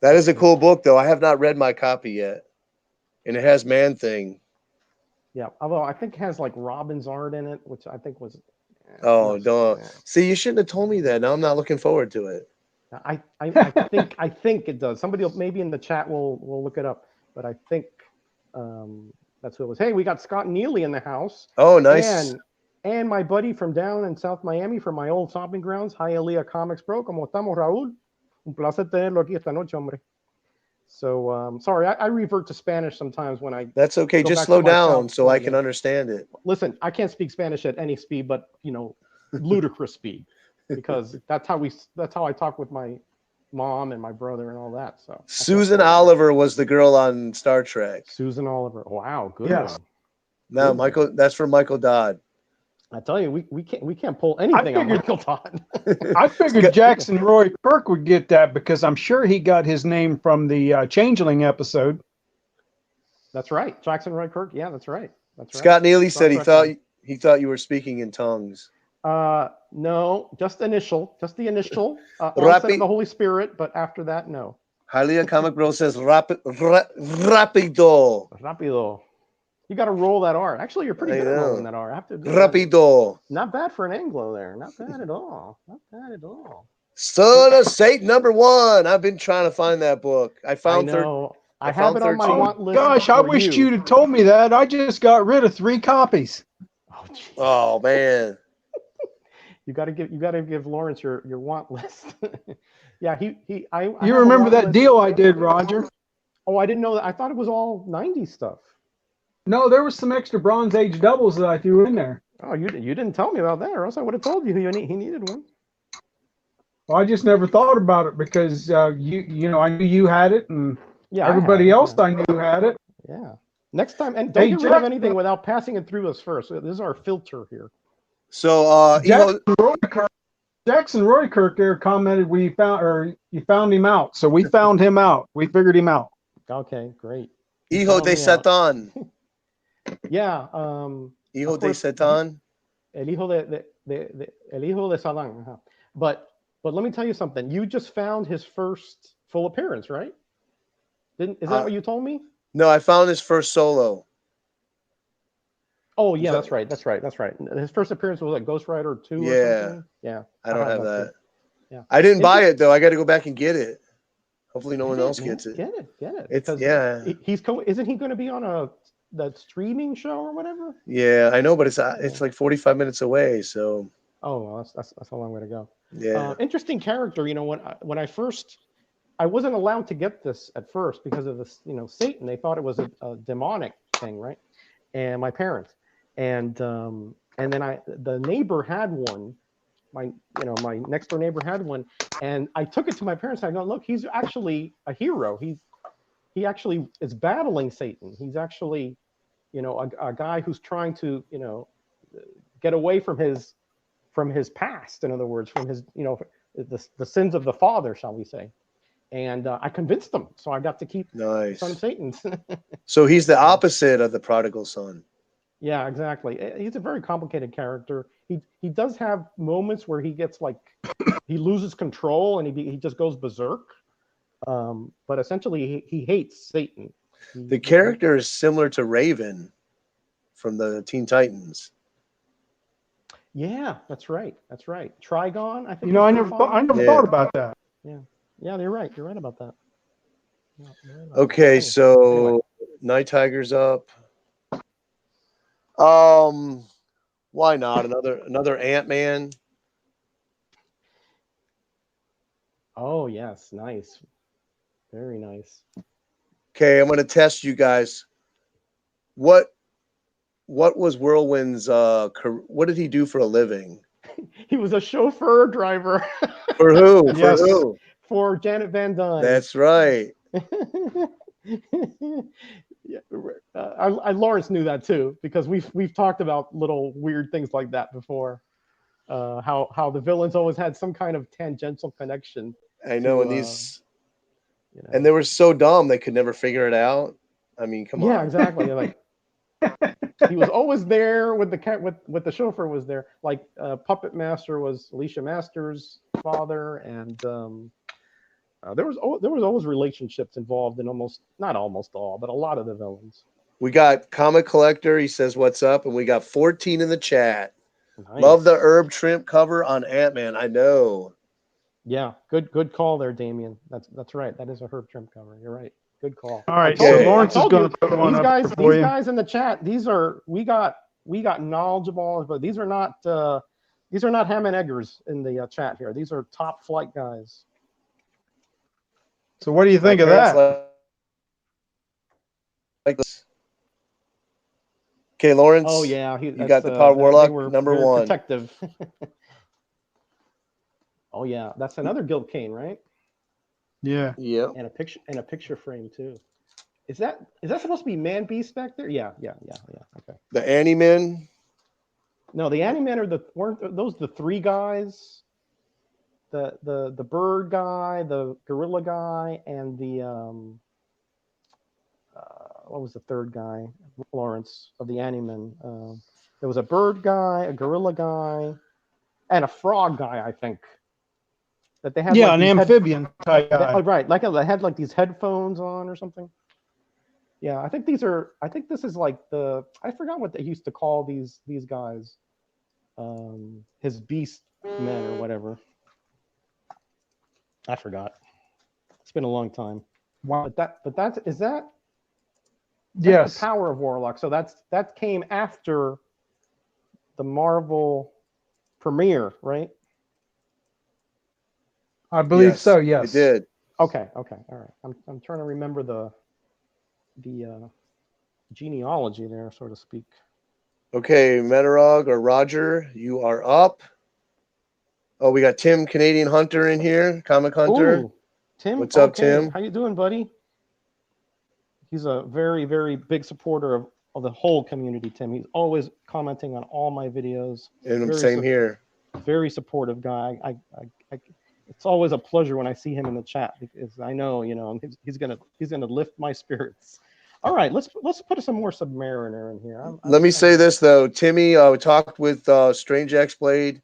That is a cool book, though. I have not read my copy yet, and it has Man Thing.
Yeah, although I think it has like Robin's art in it, which I think was.
Don't. See, you shouldn't have told me that. Now I'm not looking forward to it.
I think it does. Somebody maybe in the chat will look it up, but I think that's who it was. Hey, we got Scott Neely in the house.
Oh, nice.
And my buddy from down in South Miami from my old stomping grounds. Hi, Elia Comics Bro. ¿Cómo estamos, Raúl? Un placer tenerlo aquí esta noche, hombre. So, sorry, I revert to Spanish sometimes when I.
That's okay. Just slow down so I can understand it.
Listen, I can't speak Spanish at any speed, but ludicrous speed, because that's how I talk with my mom and my brother and all that. So
Susan Oliver was the girl on Star Trek.
Susan Oliver. Wow, good
Yes.
one.
No, Michael. That's for Michael Dodd.
I tell you, we can't pull anything on Michael Dodd.
I figured Jackson Roy Kirk would get that because I'm sure he got his name from the Changeling episode.
That's right, Jackson Roy Kirk. Yeah, that's right.
Scott Neely said he thought you were speaking in tongues.
No, just the initial. Onset of the Holy Spirit, but after that, no.
Hialeah Comic Bro says rapido.
Rapido. You got to roll that R. Actually, you're pretty good at rolling that R. I have to admit,
rapido.
not bad for an Anglo there. Not bad at all.
Son of Satan #1. I've been trying to find that book. I found.
I have it on my want list.
Gosh, I wish you'd have told me that. I just got rid of 3 copies.
Oh man.
You got to give Lawrence your want list. Yeah, I
You
have a
remember
long
that
list.
deal I did, Roger?
Oh, I didn't know that. I thought it was all 90s stuff.
No, there was some extra Bronze Age doubles that I threw in there.
Oh, you didn't tell me about that, or else I would have told you he needed one.
Well, I just never thought about it because you know I knew you had it, and
Yeah,
everybody else
yeah.
I knew had it.
Yeah. Next time, and don't get rid of anything without passing it through us first. This is our filter here.
So,
Jackson Roykirk there commented you found him out. So we found him out. We figured him out.
Okay, great.
Hijo de Satan.
Yeah.
Hijo de Satan.
El hijo el hijo de Satan. But let me tell you something. You just found his first full appearance, right? Is that what you told me?
No, I found his first solo.
Oh yeah, that's right. His first appearance was like Ghost Rider 2 or something. Yeah.
I don't have that.
Yeah.
I didn't buy it though. I got to go back and get it. Hopefully no one else gets it.
Get it.
It's
isn't he going to be on that streaming show or whatever?
Yeah, I know, but it's like 45 minutes away, so.
Oh, well, that's a long way to go.
Yeah.
Interesting character. You know, when I wasn't allowed to get this at first because of this, Satan. They thought it was a demonic thing, right? And my parents, and then the neighbor had one. My next door neighbor had one, and I took it to my parents. I go, look, he's actually a hero. He actually is battling Satan. He's actually, a guy who's trying to, get away from his past. In other words, from his, the sins of the father, shall we say? And I convinced them, so I got to keep Son of Satan.
So he's the opposite of the prodigal son.
Yeah, exactly. He's a very complicated character. He does have moments where he gets he loses control and he just goes berserk. But essentially, he hates Satan.
The character is similar to Raven from the Teen Titans.
Yeah, that's right. Trigon, I think.
I never thought about that.
Yeah, you're right. You're right about that.
Okay, so anyway. Night Tiger's up. Why not another Ant-Man?
Oh yes, nice, very nice.
Okay, I'm going to test you guys. What was Whirlwind's? What did he do for a living?
He was a chauffeur driver.
For who? Yes. For who?
For Janet Van Dyne.
That's right.
Yeah, Lawrence knew that too, because we've talked about little weird things like that before. How the villains always had some kind of tangential connection.
I know, and these, and they were so dumb they could never figure it out. I mean, come on.
Yeah, exactly. Like he was always there with with the chauffeur was there. Like Puppet Master was Alicia Masters' father, and there was always relationships involved in not almost all, but a lot of the villains.
We got Comic Collector. He says, "What's up?" And we got 14 in the chat. Nice. Love the herb shrimp cover on Ant-Man. I know.
Yeah, good call there, Damien. That's right. That is a herb shrimp cover. You're right. Good call.
All right, so Lawrence is going to put one up for you.
These guys in the chat. We got knowledgeable, but these are not ham and eggers in the chat here. These are top flight guys.
So what do you think of that?
Okay, Lawrence.
Oh yeah,
you got the Power Warlock number one.
Protective. Oh yeah, that's another Gil Kane, right?
Yeah.
Yeah.
And a picture frame too. Is that supposed to be Man Beast back there? Yeah. Okay.
The Animen.
No, the Animen weren't those the three guys? The bird guy, the gorilla guy, and the what was the third guy? Lawrence of the Animen. There was a bird guy, a gorilla guy, and a frog guy, I think. That they had
an amphibian type guy.
Right, like they had like these headphones on or something. Yeah, I think this is like I forgot what they used to call these guys. His beast men or whatever. I forgot. It's been a long time.
Wow.
But is that
yes,
the power of Warlock. So that came after the Marvel premiere, right?
I believe so. Yes,
it did.
Okay, all right. I'm trying to remember the genealogy there, so to speak.
Okay, Metarog or Roger, you are up. Oh, we got Tim Canadian Hunter in here, Comic Hunter.
Ooh, Tim.
What's up,
Okay,
Tim?
how you doing, buddy? He's a very, very big supporter of the whole community, Tim. He's always commenting on all my videos.
And same here.
Very supportive guy. It's always a pleasure when I see him in the chat because I know, he's gonna lift my spirits. All right, let's put some more Submariner in here.
Let me say this though, Timmy. Talked with Strange X Blade.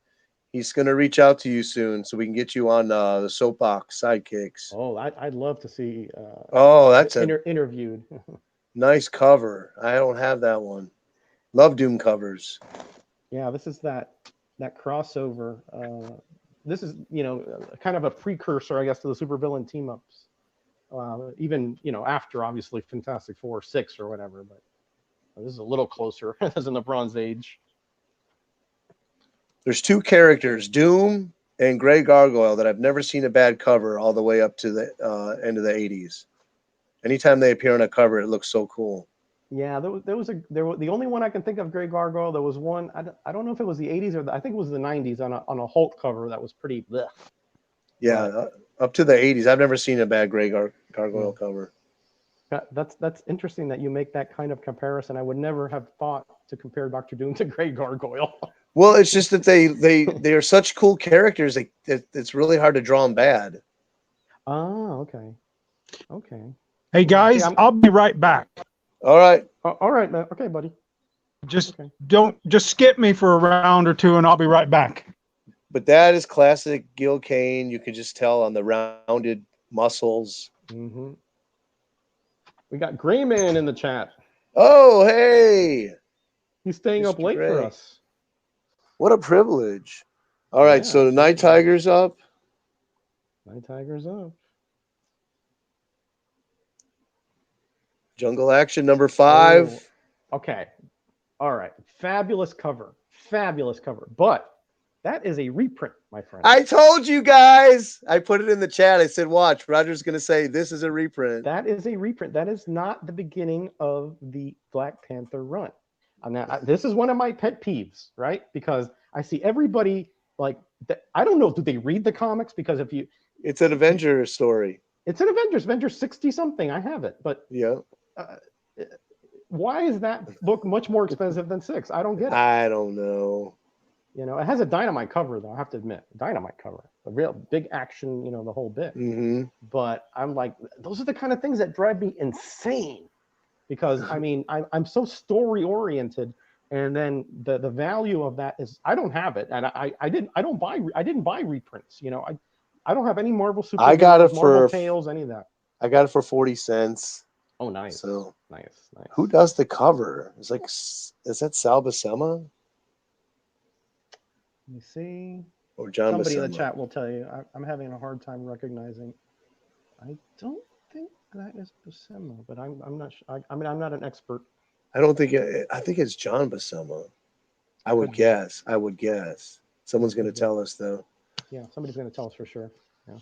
He's gonna reach out to you soon, so we can get you on the Soapbox Sidekicks.
Oh, I'd love to see.
That's
interviewed.
Nice cover. I don't have that one. Love Doom covers.
Yeah, this is that crossover. This is kind of a precursor, I guess, to the supervillain team ups. Even after obviously Fantastic Four 6 or whatever, but this is a little closer as in the Bronze Age.
There's two characters, Doom and Grey Gargoyle, that I've never seen a bad cover all the way up to the end of the 80s. Anytime they appear on a cover, it looks so cool.
Yeah, there was the only one I can think of, Grey Gargoyle. There was one, I don't know if it was the 80s or I think it was the 90s on a Hulk cover that was pretty bleh.
Yeah, up to the 80s. I've never seen a bad Grey Gargoyle cover.
That's interesting that you make that kind of comparison. I would never have thought to compare Dr. Doom to Grey Gargoyle.
Well, it's just that they are such cool characters. It's really hard to draw them bad.
Oh, okay.
Hey guys, I'll be right back.
All right.
All right, man. Okay, buddy.
Don't skip me for a round or two, and I'll be right back.
But that is classic Gil Kane. You can just tell on the rounded muscles.
Mm-hmm. We got Grayman in the chat.
Oh, hey!
He's staying up late for us.
What a privilege! All right, so the Night Tiger's up.
Night Tiger's up.
Jungle Action number 5.
Oh, okay. All right. Fabulous cover. But that is a reprint, my friend.
I told you guys. I put it in the chat. I said, watch. Roger's going to say this is a reprint.
That is a reprint. That is not the beginning of the Black Panther run. Now, this is one of my pet peeves, right? Because I see everybody like, I don't know, do they read the comics? Because
it's an Avenger story.
It's an Avengers 60 something. I have it, but
yeah.
Why is that book much more expensive than 6? I don't get it.
I don't know.
It has a Dynamite cover, though. I have to admit, Dynamite cover, a real big action, the whole bit.
Mm-hmm.
But I'm like, those are the kind of things that drive me insane, because I mean, I'm so story oriented, and then the value of that is I don't have it, and I didn't buy reprints. I don't have any Marvel Super.
I got it
Marvel Tales, any of that.
I got it for 40 cents.
Oh, nice.
So
nice.
Who does the cover? Is that Sal Buscema?
Let me see.
Or John
Somebody
Buscema.
in the chat will tell you. I'm having a hard time recognizing. I don't think that is Buscema, but I'm not. I'm not an expert.
I don't think I think it's John Buscema. I would guess. Someone's going to tell us though.
Yeah, somebody's going to tell us for sure. Yeah.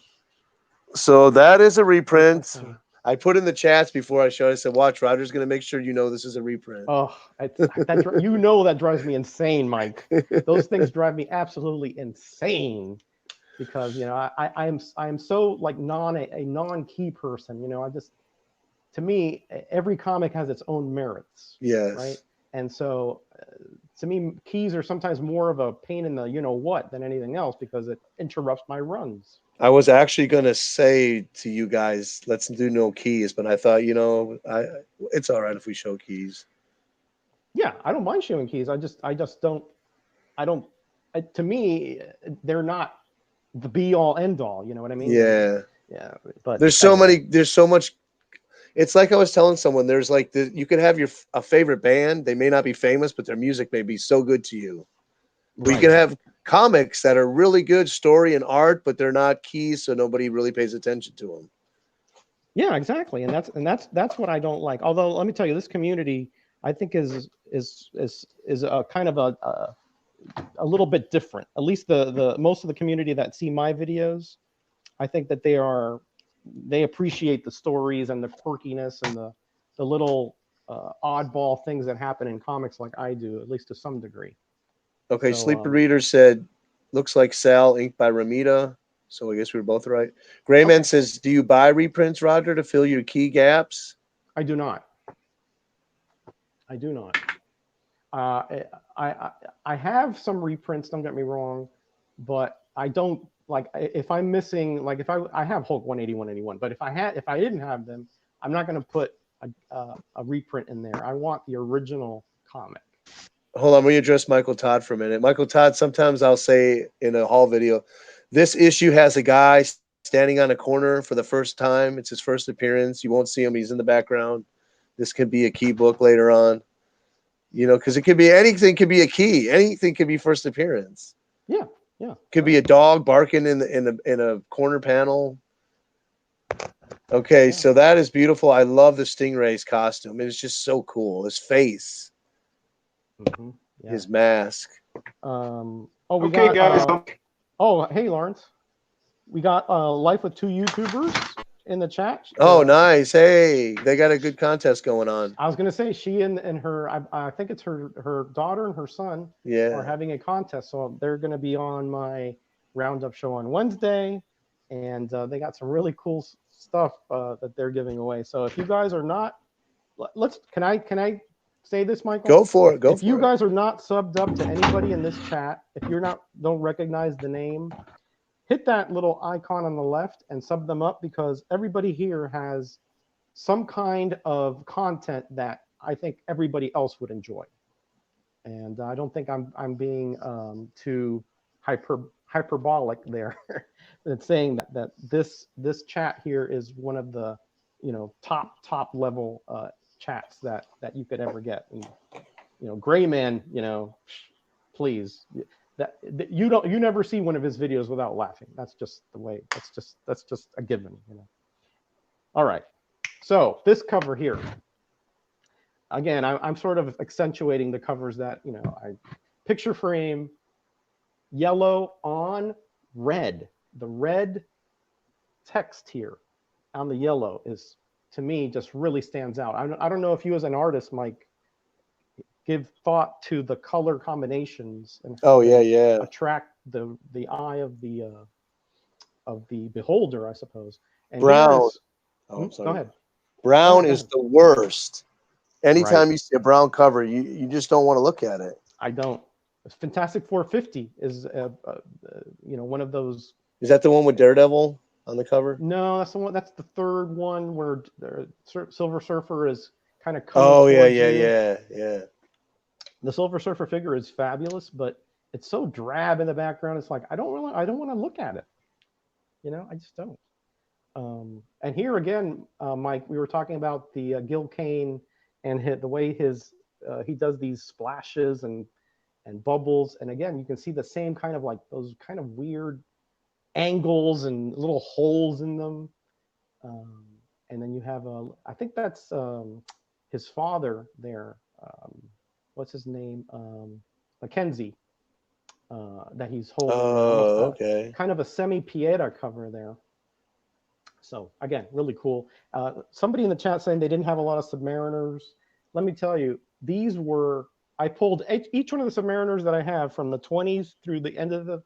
So that is a reprint. I put in the chats before I showed. I said, "Watch, Roger's going to make sure this is a reprint."
Oh, that drives me insane, Mike. Those things drive me absolutely insane, because I am so like a non-key person. To me, every comic has its own merits.
Yes.
Right. And so, to me, keys are sometimes more of a pain in the what than anything else, because it interrupts my runs.
I was actually going to say to you guys, let's do no keys, but I thought, it's all right if we show keys.
Yeah, I don't mind showing keys. I just don't. To me, they're not the be all end all. You know what I mean?
Yeah.
Yeah. But
there's so much. It's like I was telling someone, there's like you could have a favorite band. They may not be famous, but their music may be so good to you. Right. We can have comics that are really good story and art, but they're not keys, so nobody really pays attention to them.
Yeah, exactly, and that's what I don't like. Although, let me tell you, this community, I think, is a kind of a little bit different. At least the most of the community that see my videos I think that they appreciate the stories and the quirkiness and the little oddball things that happen in comics, like I do, at least to some degree.
Okay, so, Sleeper Reader said, looks like Sal, inked by Ramita. So I guess we were both right. Grayman says, do you buy reprints, Roger, to fill your key gaps?
I do not. I do not. I have some reprints, don't get me wrong, but I don't, like, if I'm missing, like, if I have Hulk 180, 181, but if I didn't have them, I'm not going to put a reprint in there. I want the original comic.
Hold on, let me address Michael Todd for a minute. Michael Todd, sometimes I'll say in a haul video, this issue has a guy standing on a corner for the first time. It's his first appearance. You won't see him. He's in the background. This could be a key book later on. You know, because it could be anything. Could be a key. Anything could be first appearance.
Yeah, yeah.
Could be a dog barking in a corner panel. Okay, so that is beautiful. I love the Stingray's costume. It's just so cool. His face, his mask.
We got, guys. Hey, Lawrence. We got Life with Two YouTubers in the chat.
Nice. Hey, they got a good contest going on.
I was going to say, she and her, I think it's her daughter and her son are having a contest. So they're going to be on my Roundup show on Wednesday. And they got some really cool stuff that they're giving away. So if you guys are not, can I say this, Michael?
Go for it.
If you guys are not subbed up to anybody in this chat, if you're don't recognize the name, hit that little icon on the left and sub them up, because everybody here has some kind of content that I think everybody else would enjoy. And I don't think I'm being too hyperbolic there. It's saying that this chat here is one of the top level chats that you could ever get. And Grayman, please, that you never see one of his videos without laughing. That's just the way. That's just a given. All right, so this cover here, again, I'm sort of accentuating the covers that I picture frame, yellow on red. The red text here on the yellow is, to me, just really stands out. I don't know if you as an artist, Mike, give thought to the color combinations and attract the eye of the beholder, I suppose. And
brown.
Go ahead.
Brown is the worst. Anytime you see a brown cover, you just don't want to look at it.
I don't. Fantastic 450 is one of those.
Is that the one with Daredevil on the cover?
No, that's the one. That's the third one where Silver Surfer is kind of
coming towards you.
The Silver Surfer figure is fabulous, but it's so drab in the background. It's like I don't want to look at it. I just don't. And here again, Mike, we were talking about the Gil Kane and the way he does these splashes and bubbles, and again, you can see the same kind of, like, those kind of weird angles and little holes in them. And then you have I think that's his father there. What's his name? Mackenzie. That he's holding. Kind of a semi-Pieta cover there. So again, really cool. Somebody in the chat saying they didn't have a lot of Submariners. Let me tell you, these were, I pulled each one of the Submariners that I have from the 20s through the end of the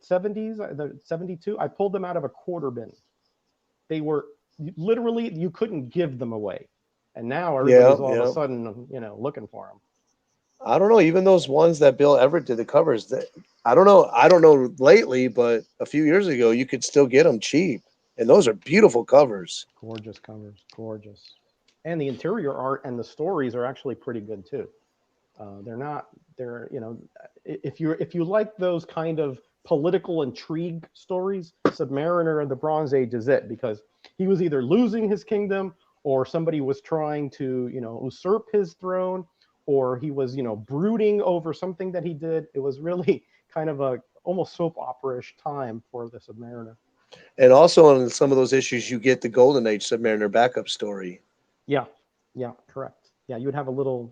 70s, the 72. I pulled them out of a quarter bin. They were literally, you couldn't give them away. And now everybody's all of a sudden, looking for them.
I don't know. Even those ones that Bill Everett did the covers, I don't know lately, but a few years ago, you could still get them cheap. And those are beautiful covers.
Gorgeous covers. Gorgeous. And the interior art and the stories are actually pretty good too. If you like those kind of political intrigue stories, Submariner and the Bronze Age is it, because he was either losing his kingdom or somebody was trying to, usurp his throne, or he was, brooding over something that he did. It was really kind of a almost soap opera-ish time for the Submariner.
And also on some of those issues, you get the Golden Age Submariner backup story.
Yeah, correct. Yeah, you would have a little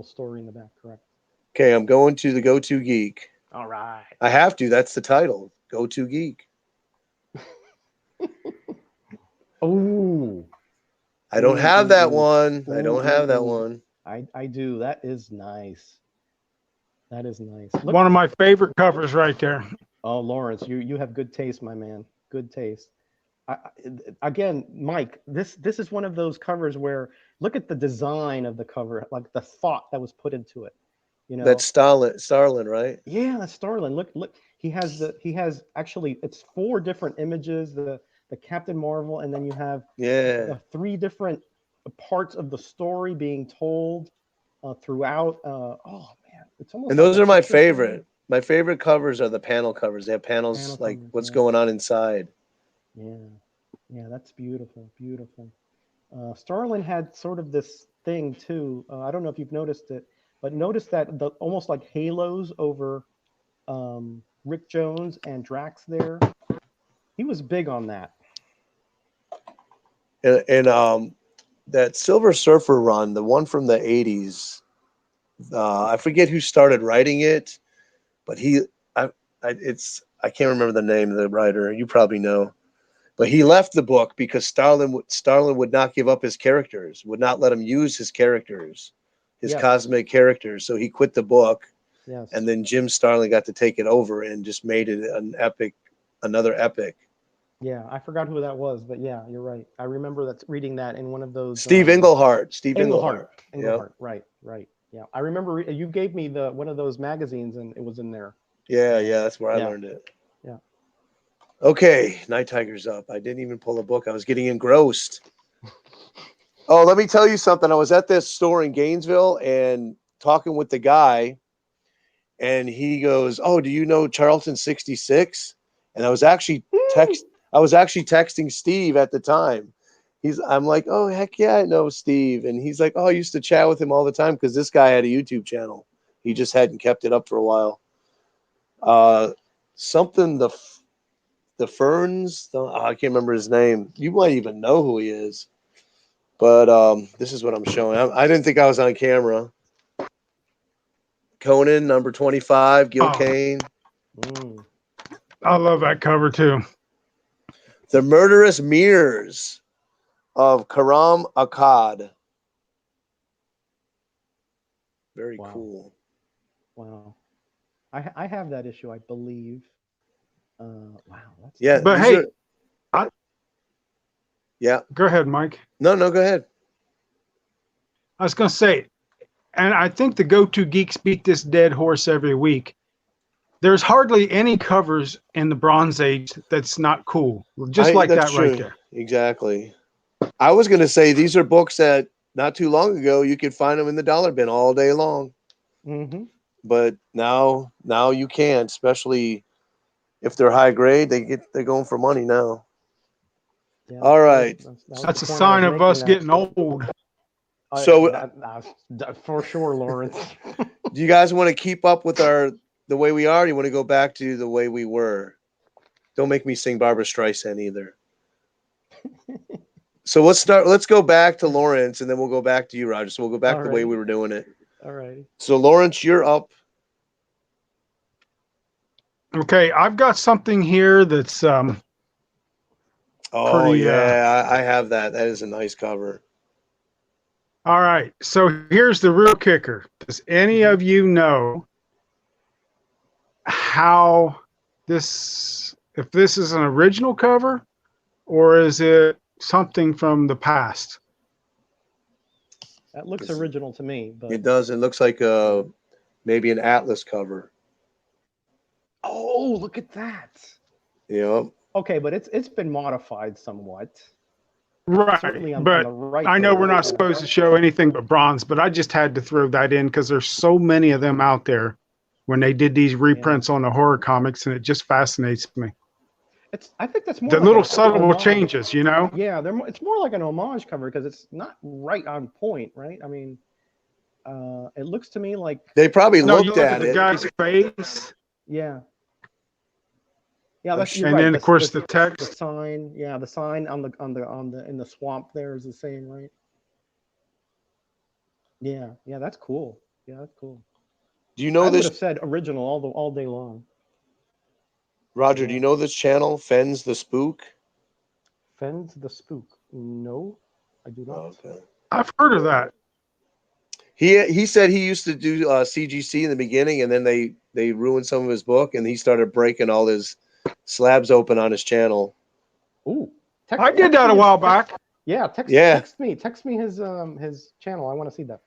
story in the back, correct.
Okay, I'm going to the Go2Geek.
All right.
I have to. That's the title, Go2Geek.
Oh,
I don't have that one. I don't have that
ooh.
one.
I do. That is nice. That is nice. Look,
One of my favorite covers right there.
oh, Lawrence, you have good taste, my man. Good taste. Again, Mike, this is one of those covers where look at the design of the cover, like the thought that was put into it. You know,
That's Starlin, right?
yeah, that's Starlin. Look. He has actually it's 4 different images. The Captain Marvel, and then you have
Yeah.
the 3 different parts of the story being told throughout. Oh man, it's almost
And
like
those
a
are my
picture frame.
favorite. My favorite covers are the panel covers. They have panels
Panel
like
covers,
what's
yeah,
going on inside.
yeah, yeah. That's beautiful, beautiful. Starlin had sort of this thing too. I don't know if you've noticed it, but notice that the almost like halos over Rick Jones and Drax there. He was big on that.
And that Silver Surfer run, the one from the 80s, I forget who started writing it, but I can't remember the name of the writer. You probably know. But he left the book because Starlin would not give up his characters, would not let him use his characters, his
Yes,
cosmic characters. So he quit the book,
yes.
and then Jim Starlin got to take it over and just made it another epic.
Yeah, I forgot who that was, but yeah, you're right. I remember that reading that in one of those
Steve Englehart. Steve
Englehart.
Englehart. Yep.
Englehart. Right, right. Yeah, I remember you gave me the one of those magazines, and it was in there.
Yeah. That's where I
Yeah,
learned it.
yeah.
Okay, Night Tiger's up. I didn't even pull a book. I was getting engrossed. Oh, let me tell you something. I was at this store in Gainesville and talking with the guy, and he goes, "Oh, do you know Charlton 66?" And I was actually texting Steve at the time. I'm like, "Oh, heck yeah, I know Steve." And he's like, "Oh, I used to chat with him all the time because this guy had a YouTube channel. He just hadn't kept it up for a while." Uh, something the Ferns. I can't remember his name. You might even know who he is. But this is what I'm showing. I didn't think I was on camera. Conan, number 25, Gil
Oh,
Kane.
Mm.
I love that cover too.
The Murderous Mirrors of Karam Akkad. Very
Wow,
cool.
wow. I have that issue, I believe. Wow,
Yeah,
But
these
hey,
are.
I,
Yeah.
go ahead, Mike.
No, go ahead.
I was going to say, and I think the Go2Geeks beat this dead horse every week. There's hardly any covers in the Bronze Age that's not cool. Just like
That's
that right
true.
there.
Exactly. I was going to say these are books that not too long ago you could find them in the dollar bin all day long.
Mm-hmm.
But now you can't, especially if they're high grade, they're going for money now.
Yeah,
All right.
that was the
That's a
point I was
sign of
making.
us
That
getting old.
So
that for sure, Lawrence.
do you guys want to keep up with the way we are? Or you want to go back to the way we were? Don't make me sing Barbara Streisand either. So let's go back to Lawrence and then we'll go back to you, Roger. So we'll go back
All
the way
right,
we were doing it.
all right.
So Lawrence, you're up.
Okay, I've got something here that's
Oh
pretty
yeah, I have that. That is a nice cover.
all right. So here's the real kicker. Does any of you know how if this is an original cover or is it something from the past?
That looks original to me, but
It does. It looks like maybe an Atlas cover.
oh, look at that.
Yeah.
Okay, but it's been modified somewhat.
Right,
Certainly on
but
the right
I know
there.
we're not
Yeah.
supposed to show anything but bronze, but I just had to throw that in because there's so many of them out there when they did these reprints on the horror comics, and it just fascinates me.
I think that's more
The
like
little
an
subtle
homage.
changes, you know?
Yeah, it's more like an homage cover because it's not right on point, right? I mean, it looks to me like
They probably
No, you
looked
look at
at
the
it.
guy's face,
yeah, yeah. You're
and
right.
then of course the
The
text.
sign, yeah, the sign on the in the swamp there is the same, right? Yeah, yeah, that's cool. Yeah, that's cool.
Do you know
I would
this,
have said original all day long.
Roger? Do
Yeah.
you know this channel, Fens the Spook?
Fends the Spook. No, I do not.
Okay.
I've heard of that.
He said he used to do CGC in the beginning, and then they ruined some of his book, and he started breaking all his slabs open on his channel.
Ooh,
I did that a while back.
Yeah, text me his channel. I want to see that.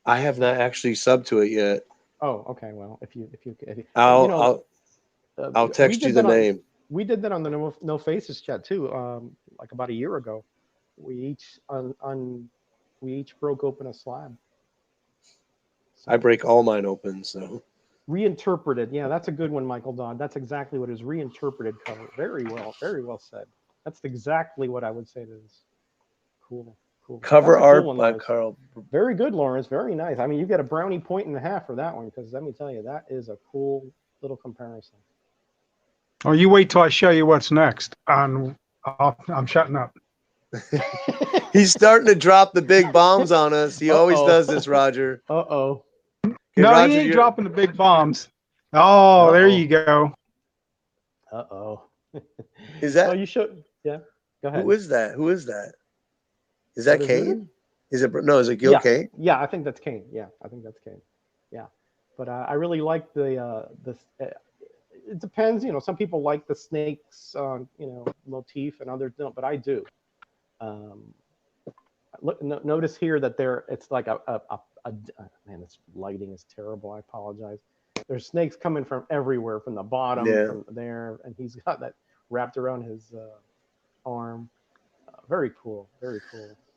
I have not actually subbed to it yet.
Oh, okay. Well, if you
I'll text you the name.
We did that on the No Faces chat too. Like about a year ago, we each broke open a slab.
So, I break all mine open. So
reinterpreted. Yeah, that's a good one, Michael Dodd. That's exactly what is reinterpreted cover. Very well said. That's exactly what I would say it is. Cool.
Cover art cool by Carl.
Very good, Lawrence. Very nice. I mean, you get a brownie point and a half for that one, because let me tell you, that is a cool little comparison.
Oh, you wait till I show you what's next. I'm shutting up.
He's starting to drop the big bombs on us. He always does this, Roger.
Uh-oh.
Okay, no, Roger, he ain't dropping the big bombs. Oh, there you go.
Uh-oh.
Is that?
Oh, you should. Yeah. Go ahead.
Who is that? Is that Kane? Is it Gil Kane?
Yeah, I think that's Kane. Yeah, I think that's Kane. Yeah, but I really like the it depends. Some people like the snakes, motif, and others don't. But I do. Notice here that it's like a man. This lighting is terrible. I apologize. There's snakes coming from everywhere, from the bottom, from there, and he's got that wrapped around his arm. Very cool.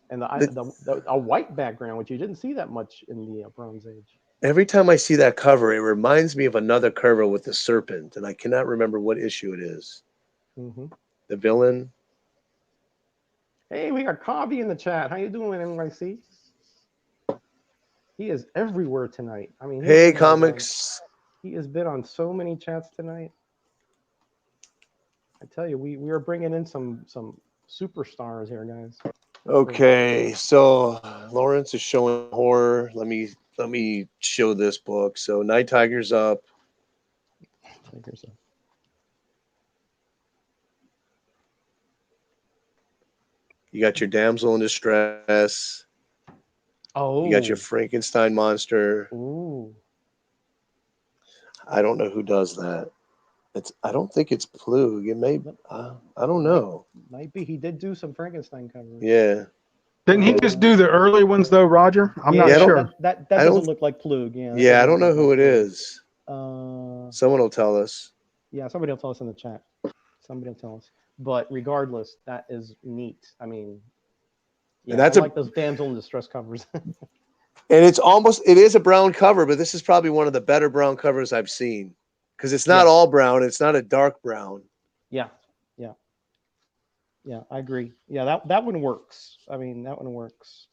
And a white background, which you didn't see that much in the Bronze Age.
Every time I see that cover, it reminds me of another cover with the serpent, and I cannot remember what issue it is.
Mm-hmm.
The villain.
Hey, we got Cobby in the chat. How you doing, NYC? He is everywhere tonight. I mean,
hey, comics.
He has been on so many chats tonight. I tell you, we are bringing in some superstars here, guys.
Okay, so Lawrence is showing horror. Let me show this book. So Night Tiger's up.
Tiger's up.
You got your Damsel in Distress.
Oh.
You got your Frankenstein monster.
Ooh.
I don't know who does that. I don't think it's Plug. It may. I don't know.
Might be. He did do some Frankenstein covers.
Yeah.
Didn't he just do the early ones though, Roger? I'm not sure.
That doesn't look like Plug. Yeah.
Yeah, I don't know who it is. Someone will tell us.
Yeah, somebody will tell us in the chat. Somebody will tell us. But regardless, that is neat. I mean, yeah, I like those damsel in distress covers.
And it is a brown cover, but this is probably one of the better brown covers I've seen. Because it's not all brown. It's not a dark brown.
Yeah, I agree. Yeah, that one works. I mean, that one works.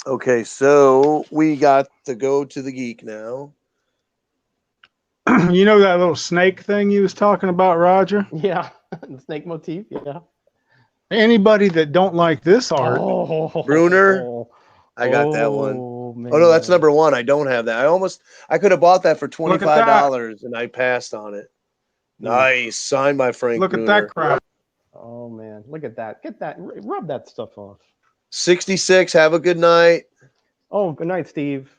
Okay, so we got to go to the geek now.
You know that little snake thing you was talking about, Roger?
Yeah, the snake motif, yeah.
Anybody that don't like this art.
Bruner, I got that one. Man. Oh, no, that's number one. I don't have that. I could have bought that for $25, and I passed on it. Nice. Signed by Frank
Look
Bruner.
at that crap.
Oh, man. Look at that. Get that. Rub that stuff off.
66. Have a good night.
Oh, good night, Steve.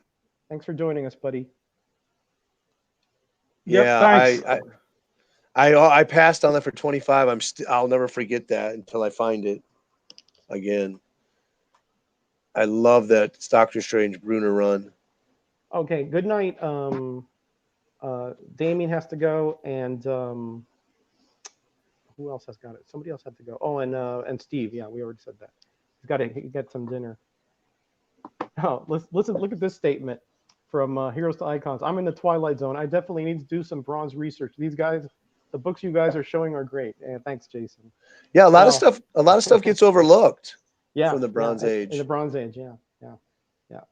Thanks for joining us, buddy.
Yeah, I passed on that for 25. I'll never forget that until I find it again. I love that Doctor Strange Bruner run.
Okay, good night. Damien has to go, and who else has got it? Somebody else had to go. Oh, and Steve. Yeah, we already said that. He's got to get some dinner. Oh, listen. Look at this statement from Heroes to Icons. I'm in the Twilight Zone. I definitely need to do some bronze research. These guys, the books you guys are showing are great. And thanks, Jason.
Yeah, a lot of stuff gets overlooked.
Yeah,
from the Bronze Age.
In the Bronze Age, yeah,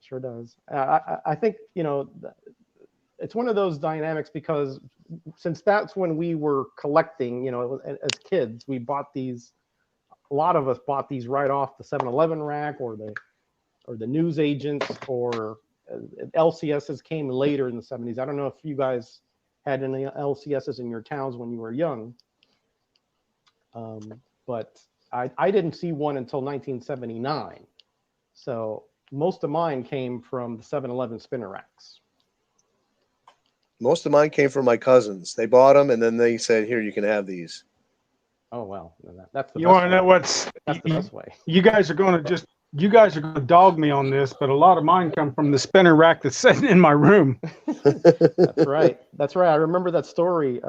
sure does. I think it's one of those dynamics, because since that's when we were collecting, as kids, we bought these. A lot of us bought these right off the 7-Eleven rack or the news agents, or LCSs came later in the 70s. I don't know if you guys had any LCSs in your towns when you were young. but I didn't see one until 1979. So most of mine came from the 7-Eleven spinner racks.
Most of mine came from my cousins. They bought them, and then they said, "Here, you can have these."
Oh well, that's the
You
best
want to know
way.
what's
That's the best way.
you guys are going to dog me on this, but a lot of mine come from the spinner rack that's sitting in my room.
That's right. That's right. I remember that story,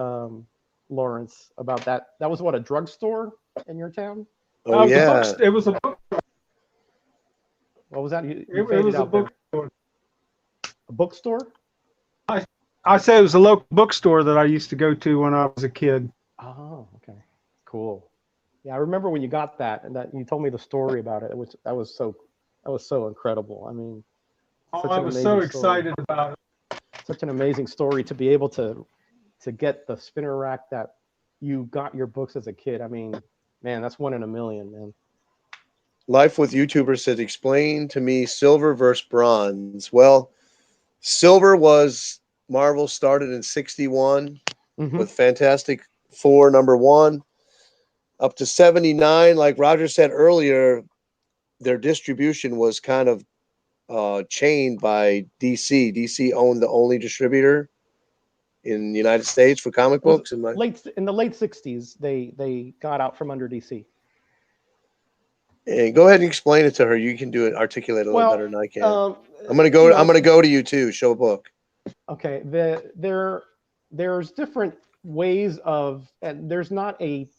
Lawrence, about that. That was what, a drugstore in your town?
Oh yeah.
It was a book.
What was that? You
It
faded
was a
out there.
bookstore.
A bookstore?
I said it was a local bookstore that I used to go to when I was a kid.
Oh, okay, cool. Yeah, I remember when you got that, and that you told me the story about it. That was so incredible. I mean,
I was so excited about it.
Such an amazing story to be able to get the spinner rack that you got your books as a kid. I mean, man, that's one in a million, man.
Life with YouTubers said, explain to me silver versus bronze. Well, silver was Marvel started in 61 with Fantastic Four #1 up to 79. Like Roger said earlier, their distribution was kind of chained by DC. DC owned the only distributor in the United States for comic books.
In the late 60s, they got out from under DC.
And go ahead and explain it to her. You can do it, articulate a little better than I can. I'm gonna go to you too. Show a book.
Okay, there's different ways of, and there's not a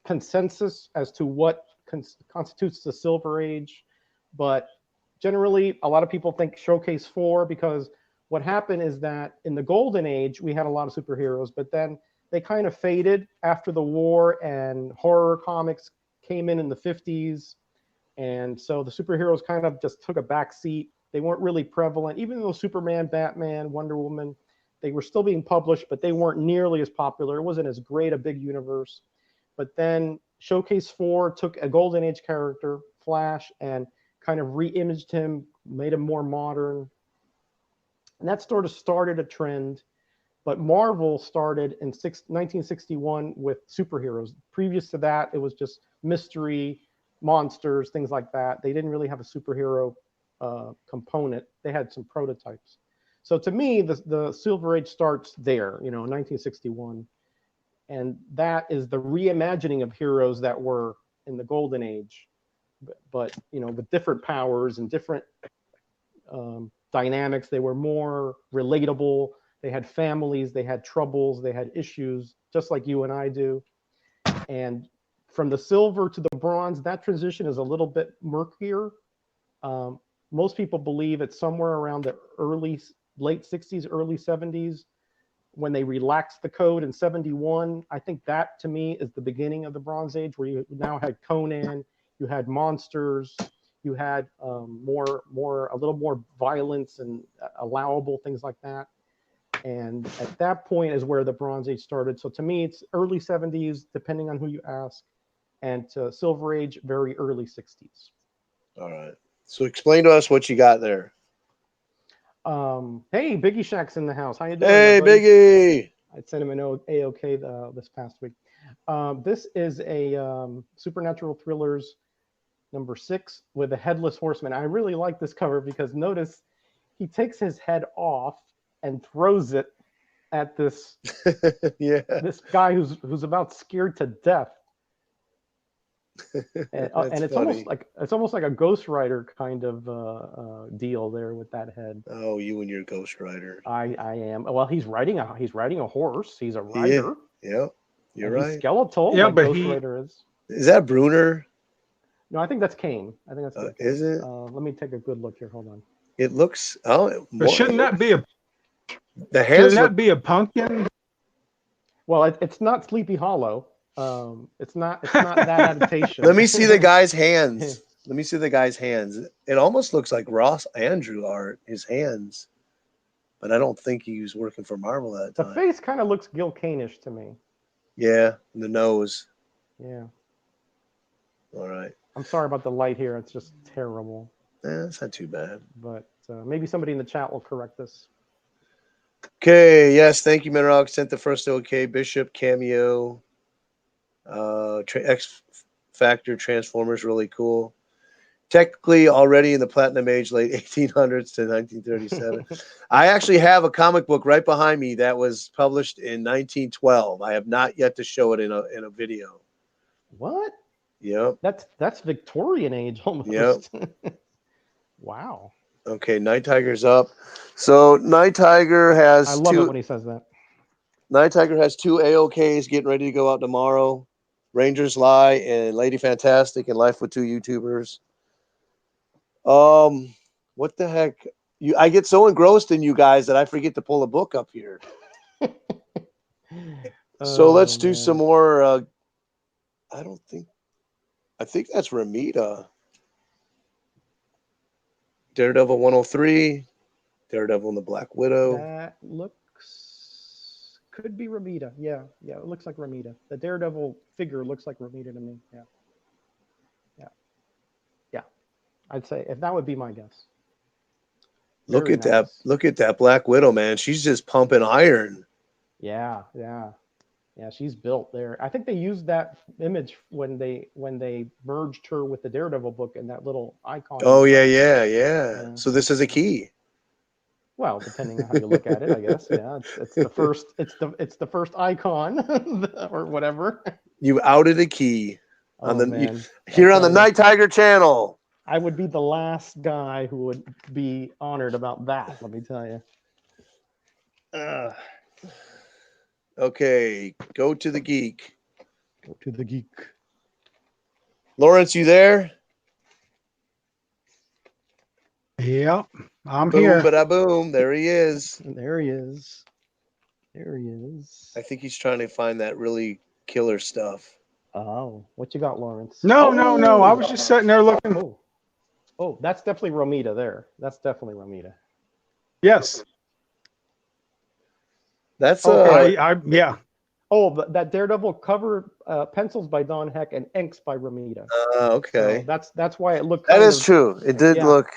consensus as to what constitutes the Silver Age, but generally a lot of people think Showcase 4, because what happened is that in the Golden Age we had a lot of superheroes, but then they kind of faded after the war, and horror comics came in the 50s, and so the superheroes kind of just took a back seat. They weren't really prevalent, even though Superman, Batman, Wonder Woman, they were still being published, but they weren't nearly as popular. It wasn't as great a big universe. But then Showcase 4 took a Golden Age character, Flash, and kind of re-imaged him, made him more modern. And that sort of started a trend. But Marvel started in 1961 with superheroes. Previous to that, it was just mystery, monsters, things like that. They didn't really have a superhero component. They had some prototypes. So to me, the Silver Age starts there, 1961. And that is the reimagining of heroes that were in the Golden Age, but with different powers and different dynamics. They were more relatable. They had families, they had troubles, they had issues, just like you and I do. And from the silver to the bronze, that transition is a little bit murkier. Most people believe it's somewhere around the late 60s, early 70s, when they relaxed the code in 71. I think that, to me, is the beginning of the Bronze Age, where you now had Conan, you had monsters, you had a little more violence and allowable things like that. And at that point is where the Bronze Age started. So to me, it's early 70s, depending on who you ask, and to Silver Age, very early 60s.
All right. So explain to us what you got there.
Hey, Biggie Shack's in the house. How you doing?
Hey, Biggie.
I sent him an A-OK this past week. This is a Supernatural Thrillers #6 with a Headless Horseman. I really like this cover because notice he takes his head off and throws it at this this guy who's about scared to death. And it's almost like a Ghost Rider kind of deal there with that head.
Oh, you and your Ghost Rider.
I am. Well, he's riding a horse. He's a rider.
Yeah, you're right.
He's skeletal.
Yeah,
like
but
Ghost Rider is.
Is that Bruner?
No, I think that's Kane. I think that's
is it?
Let me take a good look here. Hold on.
It looks. Oh,
but shouldn't that be a?
The hands.
Shouldn't that be a pumpkin?
Well, it's not Sleepy Hollow. It's not that adaptation.
Let me see the guy's hands. Let me see the guy's hands. It almost looks like Ross Andrew art, his hands. But I don't think he was working for Marvel at that time.
The face kind of looks Gil Kane-ish to me.
Yeah, and the nose.
Yeah.
All right.
I'm sorry about the light here. It's just terrible.
It's not too bad.
But maybe somebody in the chat will correct this.
Okay, yes, thank you, Metarog. Sent the first OK. Bishop, Cameo. factor Transformers really cool. Technically already in the Platinum Age, late 1800s to 1937. I actually have a comic book right behind me that was published in 1912. I have not yet to show it in a video.
What?
Yep.
That's Victorian age almost.
Yep.
Wow.
Okay, Night Tiger's up. So Night Tiger has
I love it when he says that.
Night Tiger has 2 AOKs getting ready to go out tomorrow. Rangers Lie and Lady Fantastic and Life with 2 YouTubers. What the heck? I get so engrossed in you guys that I forget to pull a book up here. So let's do some more. I think that's Ramita. Daredevil 103, Daredevil and the Black Widow.
That could be Ramita. Yeah, it looks like Ramita. The Daredevil figure looks like Ramita to me. Yeah. I'd say if that would be my guess.
Look at that! Look at that Black Widow, man. She's just pumping iron.
Yeah. She's built there. I think they used that image when they merged her with the Daredevil book and that little icon.
Oh yeah. So this is a key.
Well, depending on how you look at it, I guess. Yeah, it's the first first icon or whatever.
You outed a key on the
man.
Here on the Night Tiger channel.
I would be the last guy who would be honored about that. Let me tell you.
Okay, go to the geek.
Go to the geek.
Lawrence, you there?
Yep, I'm
boom,
here.
Boom, there he is.
There he is. There he is.
I think he's trying to find that really killer stuff.
Oh, what you got, Lawrence?
No. I was just sitting there looking.
Oh, that's definitely Romita there. That's definitely Romita.
Yes.
That's
yeah.
Oh, but that Daredevil cover pencils by Don Heck and inks by Romita.
Okay.
So that's why it looked.
That is true. It did look.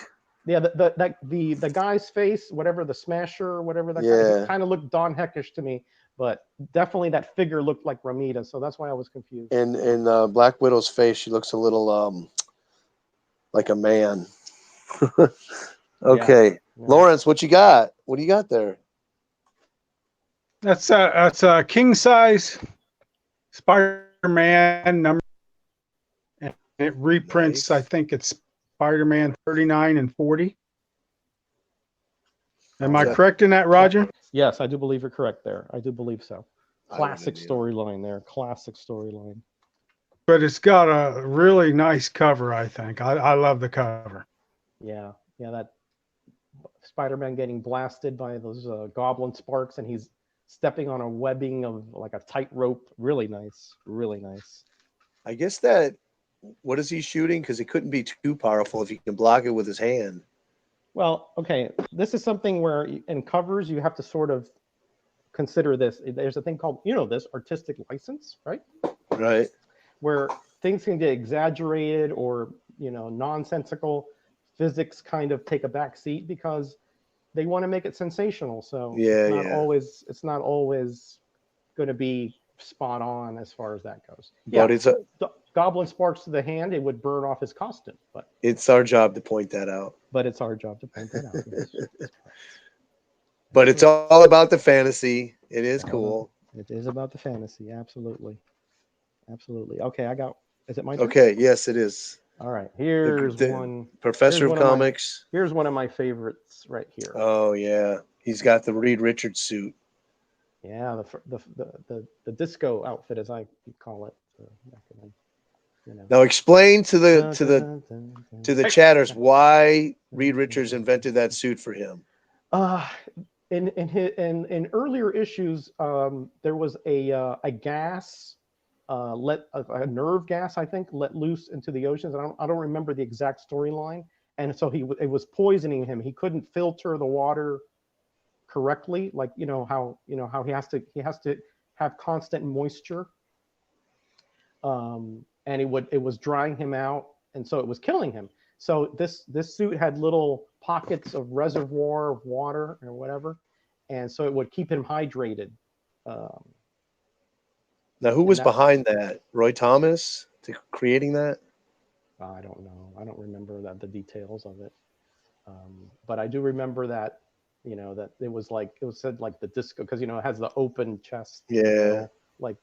Yeah, the guy's face, whatever the Smasher, or whatever that guy, kind of looked Don Heckish to me, but definitely that figure looked like Romita, so that's why I was confused.
In Black Widow's face, she looks a little like a man. Okay, yeah. Lawrence, what you got? What do you got there?
That's a king size Spider-Man number, and it reprints. Nice. I think it's Spider-Man 39 and 40. Am I correct in that, Roger?
Yes, I do believe you're correct there. I do believe so. Classic storyline there. Classic storyline.
But it's got a really nice cover, I think. I love the cover.
Yeah, that Spider-Man getting blasted by those goblin sparks, and he's stepping on a webbing of like a tightrope. Really nice. Really nice.
I guess that. What is he shooting? Because it couldn't be too powerful if he can block it with his hand.
Well, okay. This is something where in covers you have to sort of consider this. There's a thing called, this artistic license, right?
Right.
Where things can get exaggerated or, nonsensical. Physics kind of take a back seat because they want to make it sensational. So it's not always going to be spot on as far as that goes.
But it's
goblin sparks to the hand, it would burn off his costume. But
it's our job to point that out.
But it's our job to point that out. Yes.
But it's all about the fantasy. It is cool.
It is about the fantasy. Absolutely. Okay, is it my turn?
Okay, yes, it is.
All right, here's one.
Professor of Comics.
Here's one of my favorites right here.
Oh, yeah. He's got the Reed Richards suit.
Yeah, the disco outfit, as I call it.
Now explain to the chatters why Reed Richards invented that suit for him.
In earlier issues, there was a gas, a nerve gas, I think, let loose into the oceans. I don't remember the exact storyline, and so it was poisoning him. He couldn't filter the water correctly, like how he has to have constant moisture. And it was drying him out, and so it was killing him. So this suit had little pockets of reservoir of water or whatever, and so it would keep him hydrated.
Now, who was behind that? Roy Thomas to creating that?
I don't know. I don't remember the details of it. But I do remember that, that it was said like the disco, because, it has the open chest.
Yeah.
Like,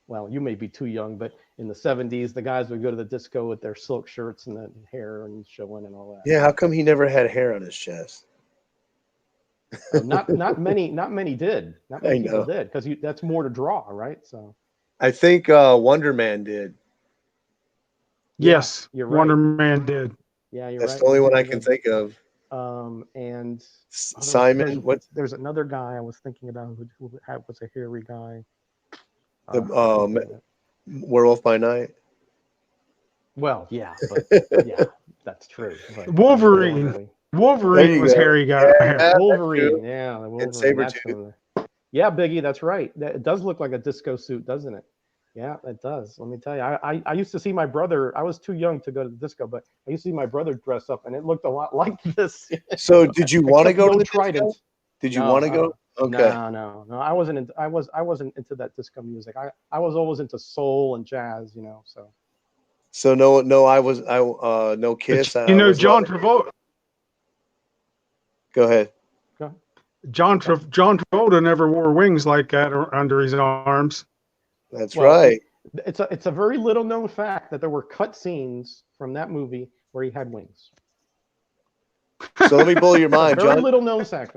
well, you may be too young, but in the 70s, the guys would go to the disco with their silk shirts and the hair and showing and all that.
Yeah. How come he never had hair on his chest?
Not many did. Not many people did, because that's more to draw, right? So
I think Wonder Man did.
Yes,
you're right.
Wonder Man did.
Yeah, you're
That's
right.
the only one I can think of.
And
Simon.
There's another guy I was thinking about who was a hairy guy.
The Werewolf by Night.
Well, yeah, but yeah, that's true. But
Wolverine. Wolverine was hairy guy.
Yeah,
Wolverine, yeah, the Wolverine.
And Sabretooth.
Yeah, Biggie, that's right. It does look like a disco suit, doesn't it? Yeah, it does. Let me tell you, I used to see my brother. I was too young to go to the disco, but I used to see my brother dress up, and it looked a lot like this.
So, did you want to go to the
Trident?
disco? Did you want to go? Okay.
No. I wasn't into that disco music. I was always into soul and jazz, So
no, no Kiss.
John Travolta.
Go ahead.
John Travolta never wore wings like that under his arms.
That's right.
It's a very little known fact that there were cut scenes from that movie where he had wings.
So let me blow your mind.
Very little known fact.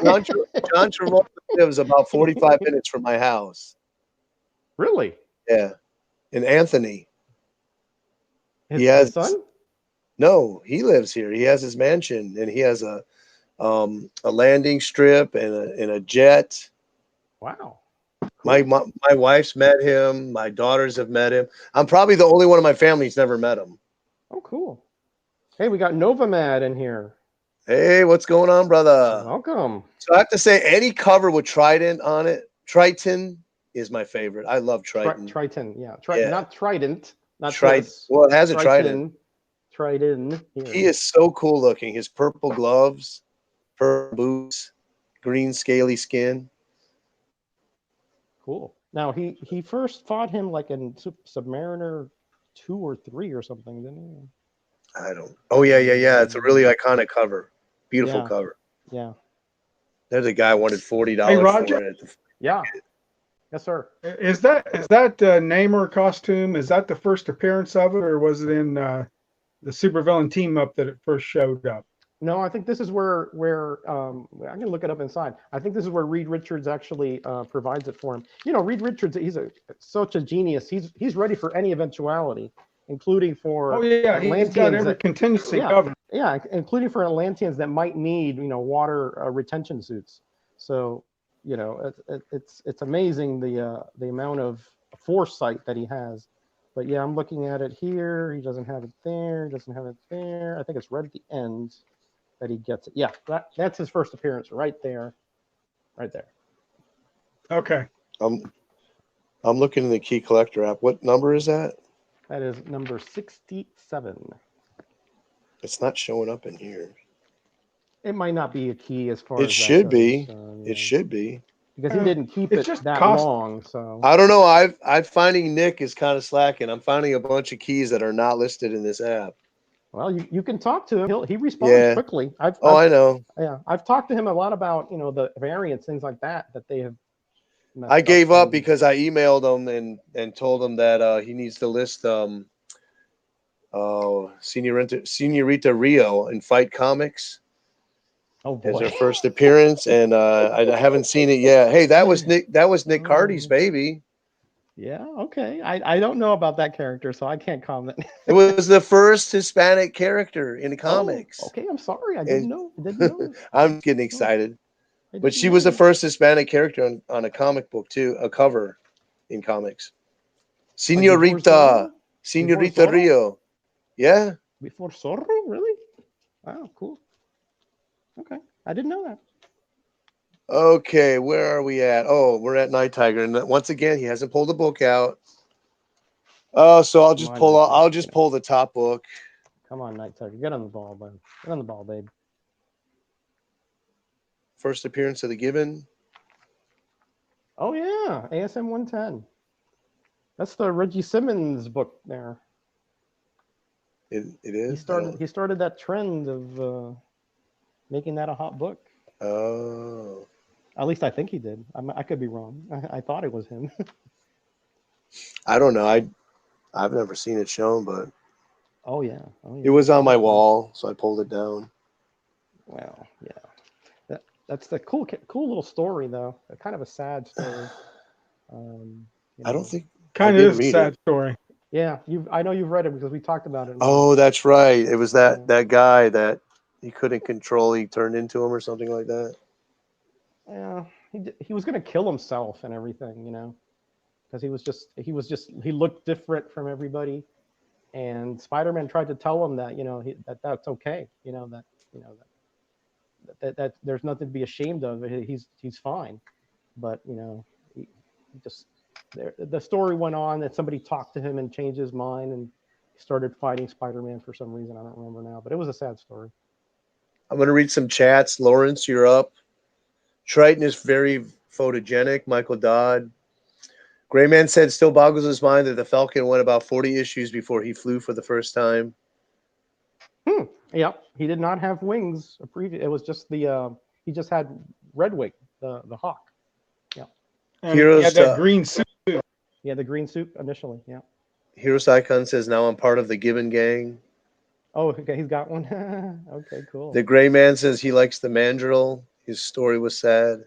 John Travolta lives about 45 minutes from my house.
Really?
Yeah. And Anthony.
His son?
No, he lives here. He has his mansion, and he has a landing strip and a jet.
Wow.
Cool. My wife's met him. My daughters have met him. I'm probably the only one in my family who's never met him.
Oh, cool. Hey, we got Novamad in here.
Hey, what's going on, brother?
Welcome.
So I have to say, any cover with Trident on it, Triton is my favorite. I love Triton.
Triton, yeah. Not Trident. Not
Trident. Well, it has a Trident.
Triton.
He is so cool looking. His purple gloves, purple boots, green scaly skin.
Cool. Now he first fought him like in Submariner 2 or 3 or something, didn't he?
I don't. Oh yeah. It's a really iconic cover. Beautiful cover.
Yeah.
There's a guy wanted $40 for it.
Yeah. Yes, sir.
Is that Namor costume? Is that the first appearance of it, or was it in the supervillain team up that it first showed up?
No, I think this is where I can look it up inside. I think this is where Reed Richards actually provides it for him. Reed Richards, he's such a genius. He's ready for any eventuality, including for
he's got every contingency covered.
Yeah, including for Atlanteans that might need water retention suits. So it's amazing the amount of foresight that he has. But yeah, I'm looking at it here. He doesn't have it there. Doesn't have it there. I think it's right at the end that he gets it. Yeah, that's his first appearance right there. Right there.
Okay.
I'm looking in the Key Collector app. What number is that?
That is number 67.
It's not showing up in here.
It might not be a key as far as
it should be. It should be.
Because he didn't keep it that long. So
I don't know. I'm finding Nick is kind of slacking. I'm finding a bunch of keys that are not listed in this app.
Well, you can talk to him. He responds quickly. I
know.
Yeah, I've talked to him a lot about the variants, things like that they have.
I gave up because I emailed him and told him that he needs to list Senorita Rio in Fight Comics.
Oh boy.
As her first appearance, and I haven't seen it yet. Hey, that was Nick Cardy's baby.
Yeah, okay. I don't know about that character, so I can't comment.
It was the first Hispanic character in the comics.
Oh, okay, I'm sorry. I didn't know.
I'm getting excited. But she was the first Hispanic character on a comic book too, a cover in comics. Senorita Rio. Yeah.
Before Zorro? Really? Wow, cool. Okay. I didn't know that.
Okay, where are we at? Oh, we're at Night Tiger, and once again, he hasn't pulled the book out. Oh, so I'll just pull the top book.
Come on, Night Tiger, get on the ball, bud. Get on the ball, babe.
First appearance of the Gibbon.
Oh yeah, ASM 110. That's the Reggie Simmons book there.
It is.
He started that trend of making that a hot book.
Oh.
At least I think he did. I could be wrong. I thought it was him.
I don't know. I've never seen it shown, but
Oh yeah.
it was on my wall, so I pulled it down.
Well, yeah. That's the cool little story though. Kind of a sad story.
I don't think
kind of is a sad story.
Yeah, I know you've read it because we talked about it.
Oh, that's right. It was that guy that he couldn't control. He turned into him or something like that.
Yeah, he was gonna kill himself and everything, because he looked different from everybody, and Spider-Man tried to tell him that that's okay, that there's nothing to be ashamed of. He's fine, but he just the story went on that somebody talked to him and changed his mind and started fighting Spider-Man for some reason. I don't remember now, but it was a sad story.
I'm going to read some chats. Lawrence, you're up. Triton is very photogenic. Michael Dodd. Grayman said still boggles his mind that the Falcon went about 40 issues before he flew for the first time.
Yeah, he did not have wings. It was just he just had Red Wing, the hawk. Yeah.
And he had that green suit.
Yeah, the green suit initially. Yeah.
Heroes Icon says now I'm part of the Gibbon gang.
Oh, okay, he's got one. Okay, cool.
The Gray Man says he likes the Mandrill. His story was sad.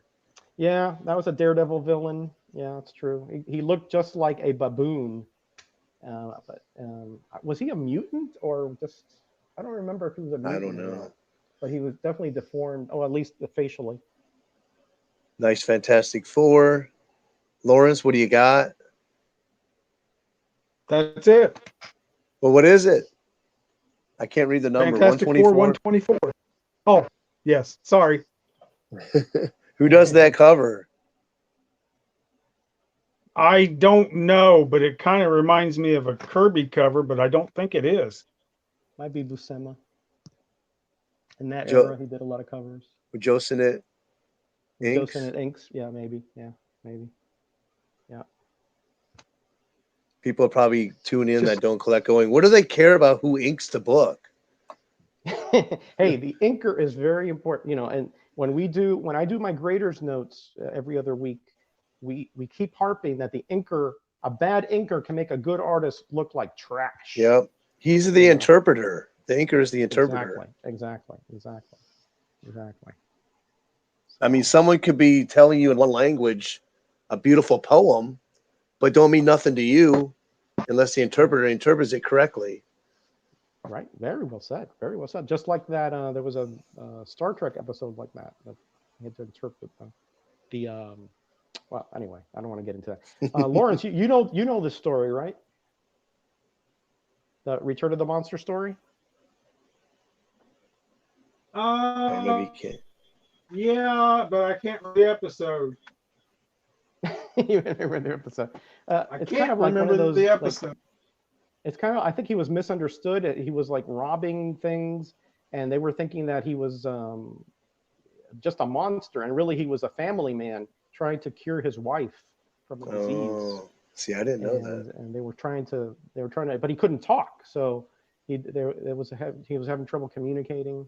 Yeah, that was a Daredevil villain. Yeah, that's true. He looked just like a baboon. But was he a mutant or just? I don't remember if he was a mutant.
I don't know.
Not, but he was definitely deformed. Oh, at least facially.
Nice Fantastic Four. Lawrence, what do you got?
That's it.
Well, what is it? I can't read the number.
Fantastic
124?
124. Oh, yes. Sorry.
Who does that cover?
I don't know, but it kind of reminds me of a Kirby cover, but I don't think it is.
Might be Buscema. In that era, he did a lot of covers.
With Joe Sinnott Inks?
Joe Sinnott Inks? Yeah, maybe. Yeah, maybe. Yeah.
People are probably tuning in that don't collect going, what do they care about who inks the book?
Hey, the inker is very important, and when I do my graders notes every other week, we keep harping that a bad inker can make a good artist look like trash.
Yep. He's the interpreter. The inker is the interpreter.
Exactly.
I mean, someone could be telling you in one language a beautiful poem, but don't mean nothing to you unless the interpreter interprets it correctly.
Right. Very well said. Very well said. Just like that, there was a Star Trek episode like that he had to interpret well, anyway, I don't want to get into that. Lawrence, you know this story, right? The Return of the Monster story?
Maybe you can't.
Yeah, but I can't remember the episode.
You remember the episode?
I can't remember the episode.
It's kind of, I think he was misunderstood. He was like robbing things, and they were thinking that he was just a monster, and really he was a family man trying to cure his wife from a disease.
See, I didn't know that.
And they were trying to, but he couldn't talk, so he was having trouble communicating.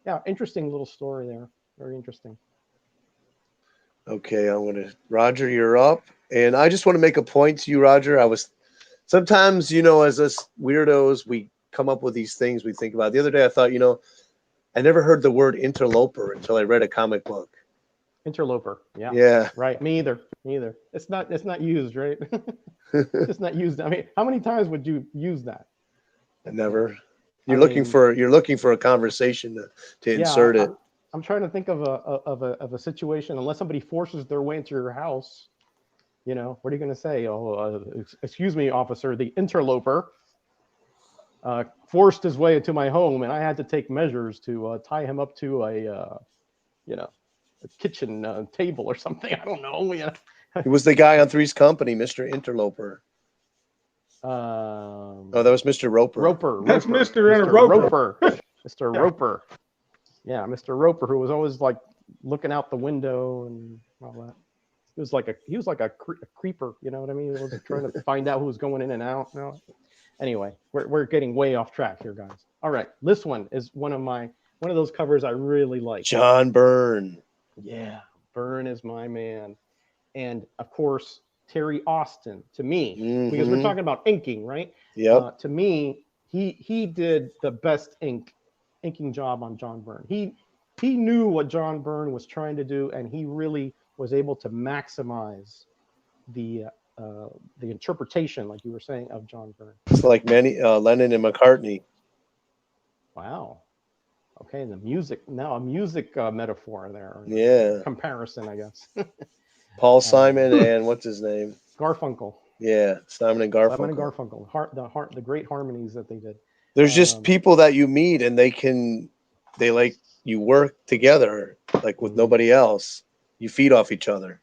Yeah, interesting little story there. Very interesting.
Okay, Roger, you're up. And I just want to make a point to you, Roger. Sometimes, as us weirdos, we come up with these things we think about. The other day I thought, I never heard the word interloper until I read a comic book.
Interloper, yeah.
Yeah.
Right, me either. It's not used, right? It's not used. I mean, how many times would you use that?
Never. You're looking for a conversation to insert it.
I'm trying to think of a situation. Unless somebody forces their way into your house, what are you going to say? Oh, excuse me, officer. The interloper forced his way into my home, and I had to take measures to tie him up to a kitchen table or something. I don't know.
It was the guy on Three's Company, Mr. Interloper. That was Mr. Roper.
That's Mr. Roper.
Mr. Roper. Yeah, Mr. Roper, who was always like looking out the window and all that. He was like a creeper, you know what I mean? He was trying to find out who was going in and out. You know? Anyway, we're getting way off track here, guys. All right, this one is one of those covers I really like.
John Byrne.
Yeah, Byrne is my man, and of course Terry Austin. To me, because we're talking about inking, right?
Yep.
To me, he did the best inking job on John Byrne. He knew what John Byrne was trying to do, and he really was able to maximize the interpretation, like you were saying, of John Byrne.
It's like many Lennon and McCartney.
Wow. Okay, the music now a music metaphor there.
Yeah.
Comparison, I guess.
Paul Simon and what's his name?
Garfunkel.
Yeah, Simon and Garfunkel.
Simon and Garfunkel. The great harmonies that they did.
There's just people that you meet and they like you work together like with nobody else. You feed off each other.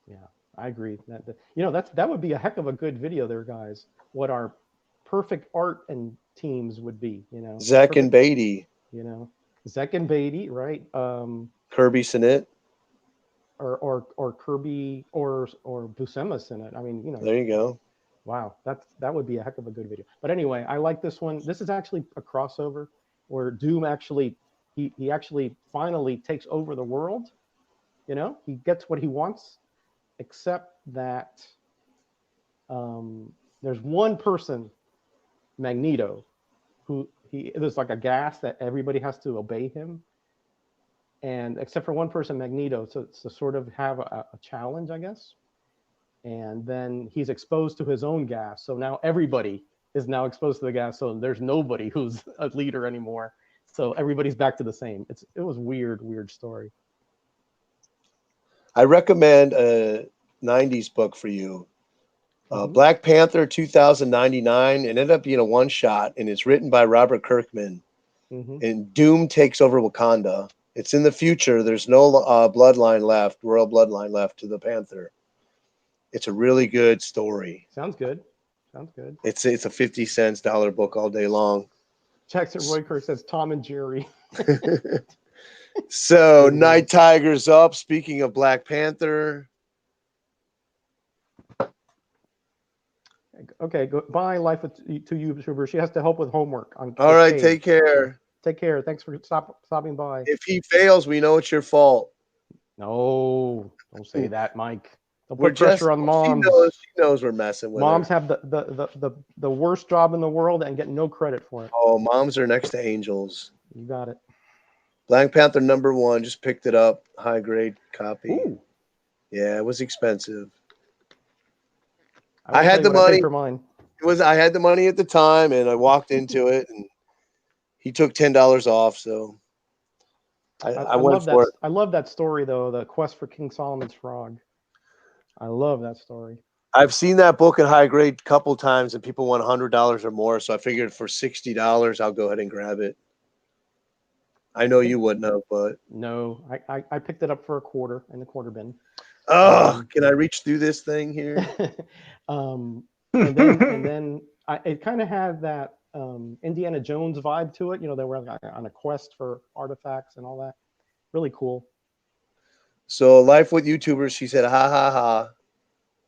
Yeah, I agree. That would be a heck of a good video there, guys. What our perfect art and teams would be, you know.
Zach and Beatty.
You know, Zach and Beatty, right?
Kirby Sinnett.
Or Kirby or Buscema Sinnett. I mean, you know.
There you go.
Wow, that would be a heck of a good video. But anyway, I like this one. This is actually a crossover where Doom actually he actually finally takes over the world. You know, he gets what he wants, except that there's one person, Magneto, who there's like a gas that everybody has to obey him. And except for one person, Magneto, to sort of have a challenge, I guess. And then he's exposed to his own gas. So now everybody is now exposed to the gas. So there's nobody who's a leader anymore. So everybody's back to the same. It was weird story.
I recommend a 90s book for you. Black Panther 2099. It ended up being a one-shot, and it's written by Robert Kirkman. And Doom takes over Wakanda. It's in the future. There's no bloodline left, royal bloodline left to the Panther. It's a really good story.
Sounds good.
It's a 50 cents dollar book all day long.
Jackson Roykirk says Tom and Jerry.
So Night Tiger's up. Speaking of Black Panther.
Okay, bye. Life with two YouTubers. She has to help with homework.
All right, take care.
Take care. Thanks for stopping by.
If he fails, we know it's your fault.
No, don't say that, Mike. Don't put pressure on moms.
She knows we're messing with
moms
her.
Have the worst job in the world and get no credit for it.
Oh, moms are next to angels.
You got it.
Black Panther #1. Just picked it up. High grade copy.
Ooh.
Yeah, it was expensive.
I
had the money
for mine.
I had the money at the time, and I walked into it, and he took $10 off. So I went for it.
I love that story, though. The quest for King Solomon's frog. I love that story.
I've seen that book at high grade a couple times, and people want $100 or more. So I figured for $60, I'll go ahead and grab it. I know you wouldn't have, but
no, I picked it up for $1 in the quarter bin.
Oh, can I reach through this thing here?
and then it kind of had that Indiana Jones vibe to it. You know, they were on a quest for artifacts and all that. Really cool.
So Life with YouTubers, she said, ha, ha, ha.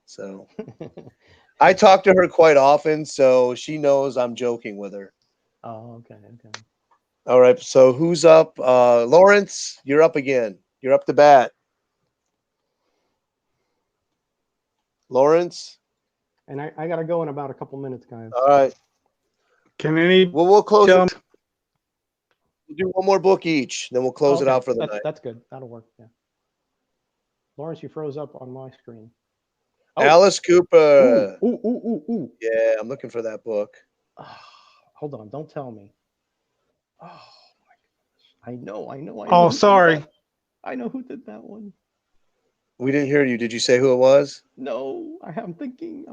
So I talk to her quite often, so she knows I'm joking with her.
Oh, okay.
All right, so who's up? Lawrence, you're up again. You're up to bat. Lawrence?
And I got to go in about a couple minutes, guys.
All right.
Can any?
Well, we'll close it. We'll do one more book each, then we'll close it out for the night.
That's good. That'll work, yeah. Lawrence, you froze up on my screen.
Oh. Alice Cooper.
Ooh.
Yeah, I'm looking for that book.
Oh, hold on. Don't tell me. Oh, my gosh. I know.
Oh, sorry.
I know who did that one.
We didn't hear you. Did you say who it was?
No, I'm thinking.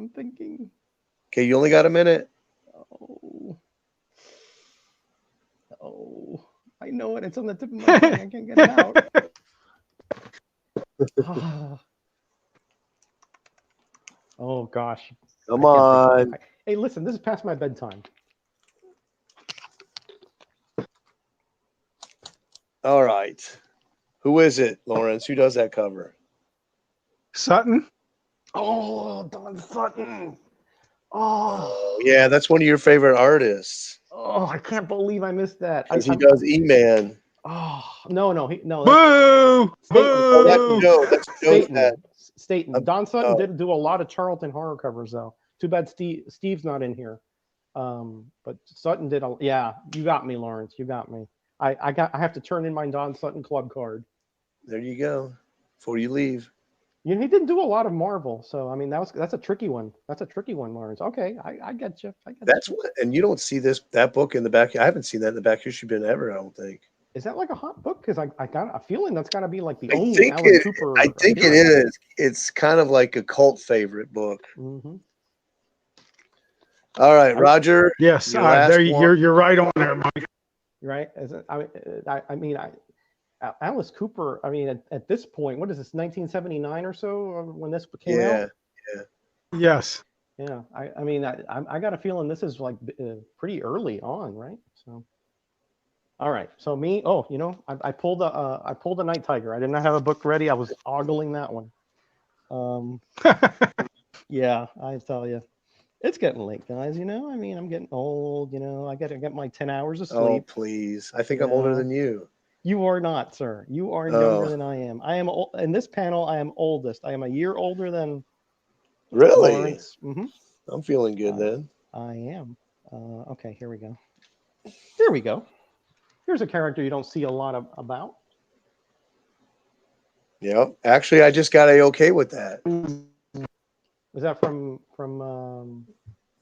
Okay, you only got a minute.
Oh, I know it. It's on the tip of my tongue. I can't get it out. Oh gosh.
Come on.
Hey, listen, this is past my bedtime.
All right. Who is it, Lawrence? Who does that cover?
Sutton.
Oh, Don Sutton.
Oh, yeah, that's one of your favorite artists.
Oh, I can't believe I missed that.
Because he does E-Man.
Oh, no, that's
Boo!
Staten.
Oh, that's
Boo!
Joe. That's Joe's dad.
Staten. Don Sutton did do a lot of Charlton horror covers, though. Too bad Steve's not in here. But Sutton did. Yeah, you got me, Lawrence. You got me. I have to turn in my Don Sutton club card.
There you go. Before you leave.
You know, he didn't do a lot of Marvel, so I mean that's a tricky one. That's a tricky one, Lawrence. Okay, I get you.
That's what, and you don't see that book in the back. I haven't seen that in the back issue bin ever. I don't think.
Is that like a hot book? Because I got a feeling that's got to be like the
I
only
think
Alan Cooper.
I think it is. It's kind of like a cult favorite book.
Mm-hmm.
All right, Roger.
Yes, you're right on there, Mike.
Right? I mean, Alice Cooper. I mean, at this point, what is this? 1979 or so when this came out.
Yeah.
Yes.
Yeah. I mean, I got a feeling this is like pretty early on, right? So. All right. So me. Oh, you know, I pulled a Night Tiger. I did not have a book ready. I was ogling that one. Yeah, I tell you. It's getting late, guys. You know, I mean, I'm getting old. You know, I got to get my 10 hours of sleep.
Oh, please. I think I'm older than you.
You are not, sir. You are younger than I am. I am in this panel. I am oldest. I am a year older than
really.
Lawrence. Mm-hmm.
I'm feeling good then.
I am. Okay, here we go. Here we go. Here's a character you don't see a lot about.
Yep. Actually, I just got a-okay with that.
Is that from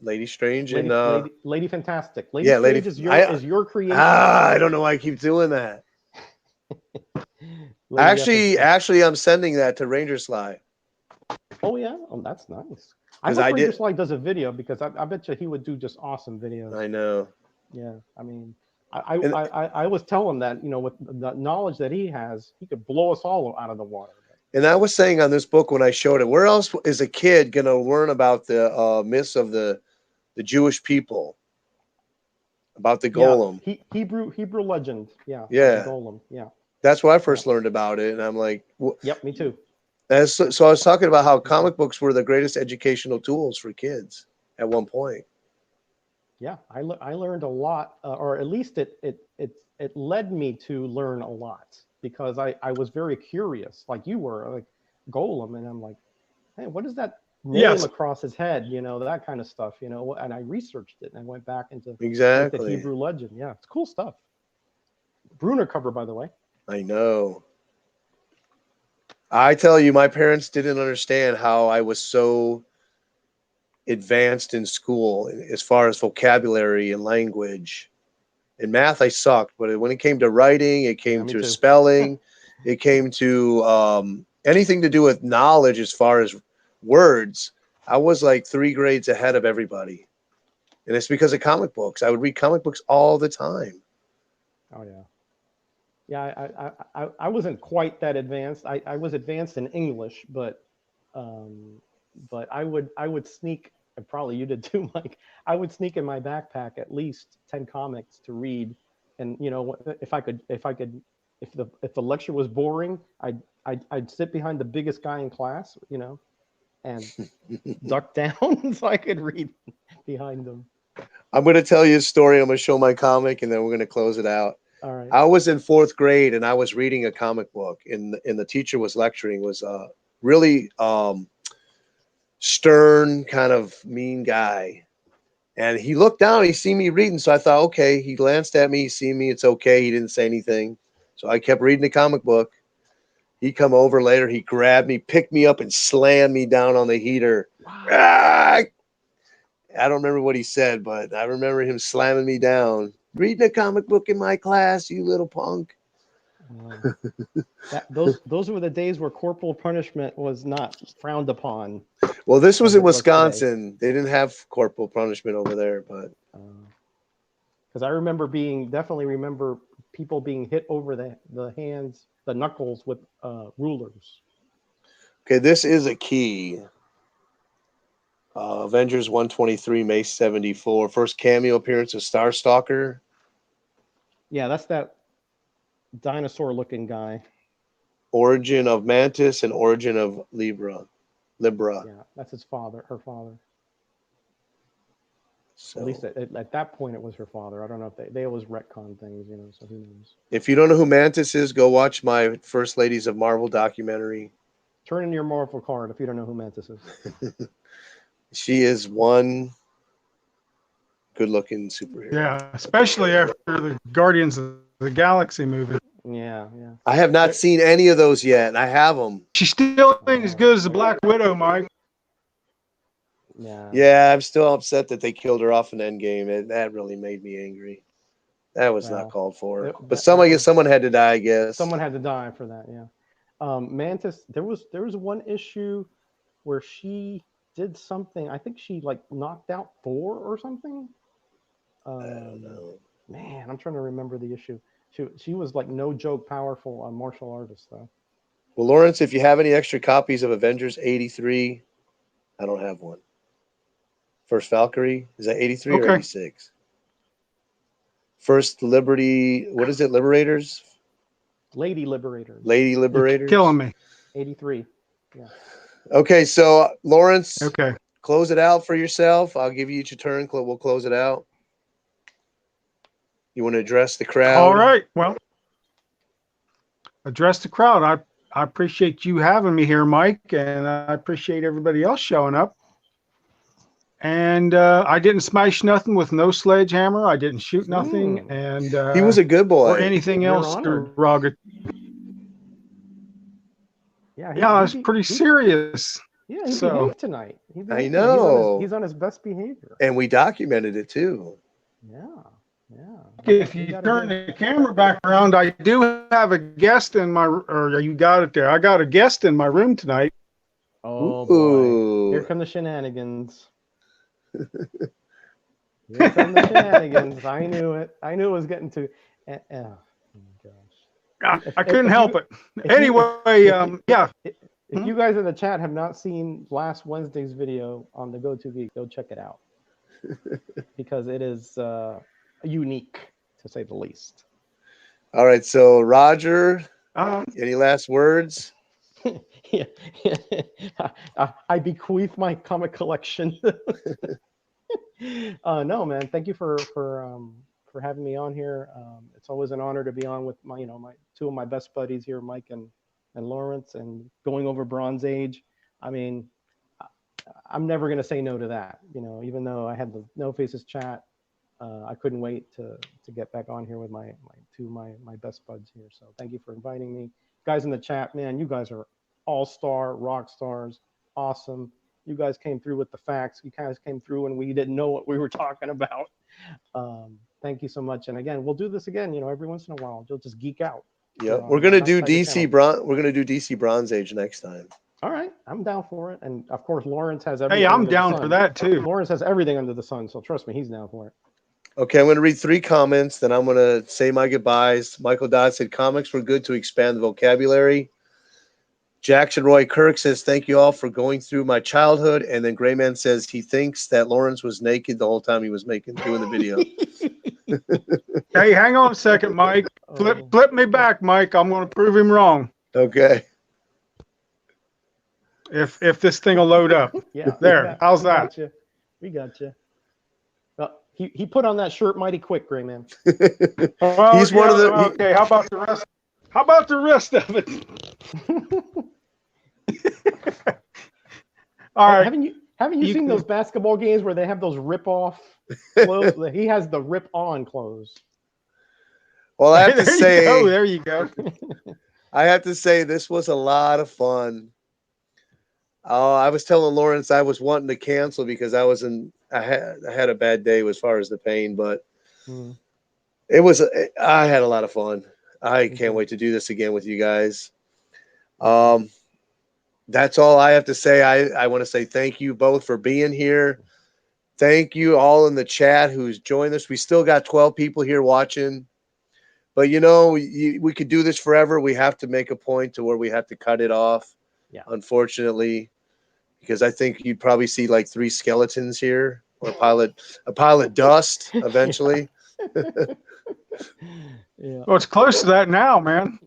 Lady Strange
Lady Fantastic? Lady
yeah,
Strange is your creation.
I don't know why I keep doing that. Actually, I'm sending that to Ranger Sly.
Oh yeah, that's nice. I hope Ranger Sly does a video because I bet you he would do just awesome videos.
I know.
Yeah, I mean, I was telling that, you know, with the knowledge that he has, he could blow us all out of the water.
And I was saying on this book when I showed it, where else is a kid going to learn about the myths of the Jewish people, about the golem?
Yeah, Hebrew legend. Yeah.
Yeah.
The golem. Yeah.
That's where I first learned about it, and I'm like,
yep, me too.
So I was talking about how comic books were the greatest educational tools for kids at one point.
Yeah, I learned a lot, or at least it led me to learn a lot because I was very curious, like you were, like golem, and I'm like, hey, what is that name across his head? You know, that kind of stuff. You know, and I researched it and I went back into like, the Hebrew legend. Yeah, it's cool stuff. Bruner cover, by the way.
I know. I tell you, my parents didn't understand how I was so advanced in school as far as vocabulary and language. In math, I sucked, but when it came to writing, it came to spelling, it came to anything to do with knowledge as far as words, I was like 3 grades ahead of everybody. And it's because of comic books. I would read comic books all the time.
Oh, yeah. Yeah, I wasn't quite that advanced. I was advanced in English, but I would sneak, and probably you did too, Mike. I would sneak in my backpack at least 10 comics to read, and you know, if the lecture was boring, I'd sit behind the biggest guy in class, you know, and duck down so I could read behind them.
I'm going to tell you a story. I'm going to show my comic, and then we're going to close it out.
All right.
I was in 4th grade, and I was reading a comic book, and the teacher was lecturing. Was really stern, kind of mean guy. And he looked down, he seen me reading, so I thought, okay. He glanced at me, he seen me, it's okay. He didn't say anything. So I kept reading the comic book. He come over later, he grabbed me, picked me up, and slammed me down on the heater. Wow. Ah! I don't remember what he said, but I remember him slamming me down. Reading a comic book in my class, you little punk.
Those were the days where corporal punishment was not frowned upon.
Well, this was in Wisconsin. They didn't have corporal punishment over there, but
because I definitely remember people being hit over the hands, the knuckles with rulers.
Okay, this is a key. Avengers 123, May 74. First cameo appearance of Starstalker.
Yeah, that's that dinosaur-looking guy.
Origin of Mantis and Origin of Libra.
Yeah, that's his father, her father.
So,
at least at that point, it was her father. I don't know if they always retcon things, you know. So who knows?
if you don't know who Mantis is, go watch my First Ladies of Marvel documentary.
Turn in your Marvel card if you don't know who Mantis is.
She is one good-looking superhero.
Yeah, especially after the Guardians of the Galaxy movie.
Yeah, yeah.
I have not seen any of those yet, and I have them.
She still ain't as good as the Black Widow, Mike.
Yeah.
Yeah, I'm still upset that they killed her off in Endgame. That really made me angry. That was not called for. But someone had to die, I guess.
Someone had to die for that, yeah. Mantis, there was one issue where she did something. I think she like knocked out Thor or something.
I don't know.
Man, I'm trying to remember the issue. She was like no joke powerful martial artist though.
Well, Lawrence, if you have any extra copies of Avengers 83, I don't have one. First Valkyrie, is that 83 or 86? First Liberty, what is it? Liberators?
Lady Liberators.
Lady Liberators.
You're killing me.
83. Yeah.
Okay, so Lawrence,
okay,
close it out for yourself. I'll give you each a turn. We'll close it out. You want to address the crowd?
All right. Well, address the crowd. I appreciate you having me here, Mike, and I appreciate everybody else showing up. And I didn't smash nothing with no sledgehammer. I didn't shoot nothing, and
he was a good boy.
or anything else derogatory.
Yeah,
I was pretty serious.
Yeah, he behaved tonight.
I know.
He's on his best behavior.
And we documented it too.
Yeah.
If you turn the camera back around, I do have a guest in my, or you got it there. I got a guest in my room tonight.
Oh boy. Here come the shenanigans. Here come the shenanigans. I knew it. I knew it was getting to. Oh my gosh.
I couldn't help it. Anyway, yeah.
If you guys in the chat have not seen last Wednesday's video on the Go2Geeks, go check it out. Because it is unique, to say the least.
All right, so Roger, any last words?
Yeah. I bequeath my comic collection. No, man. Thank you for having me on here. It's always an honor to be on with my two of my best buddies here, Mike and Lawrence, and going over Bronze Age. I mean, I'm never gonna say no to that. Even though I had the No Faces chat, I couldn't wait to get back on here with my best buds here. So thank you for inviting me, guys in the chat. Man, you guys are all-star rock stars. Awesome. You guys came through with the facts. You guys came through when we didn't know what we were talking about. Thank you so much. And again, we'll do this again. Every once in a while, you'll just geek out.
Yeah, we're gonna do DC Bronze. We're gonna do DC Bronze Age next time.
All right, I'm down for it. And of course, Lawrence has everything.
Hey, I'm down for that too.
Lawrence has everything under the sun, so trust me, he's down for it.
Okay, I'm going to read 3 comments, then I'm going to say my goodbyes. Michael Dodd said, comics were good to expand the vocabulary. Jackson Roy Kirk says, thank you all for going through my childhood. And then Grayman says he thinks that Lawrence was naked the whole time he was doing the video.
Hey, hang on a second, Mike. Flip me back, Mike. I'm going to prove him wrong.
Okay.
If this thing will load up.
Yeah.
There. How's that?
We got you. He put on that shirt mighty quick, Gray Man.
He's one of the.
Okay, how about the rest? How about the rest of it? All right.
Haven't you seen those basketball games where they have those rip-off clothes? He has the rip-on clothes.
Well, I have to say,
there you go.
I have to say, this was a lot of fun. I was telling Lawrence I was wanting to cancel because I had a bad day as far as the pain, but I had a lot of fun. I can't wait to do this again with you guys. That's all I have to say. I want to say thank you both for being here. Thank you all in the chat who's joined us. We still got 12 people here watching, but we could do this forever. We have to make a point to where we have to cut it off.
Yeah.
Unfortunately, because I think you'd probably see like 3 skeletons here or a pile of dust eventually.
Yeah.
Well, it's close to that now, man.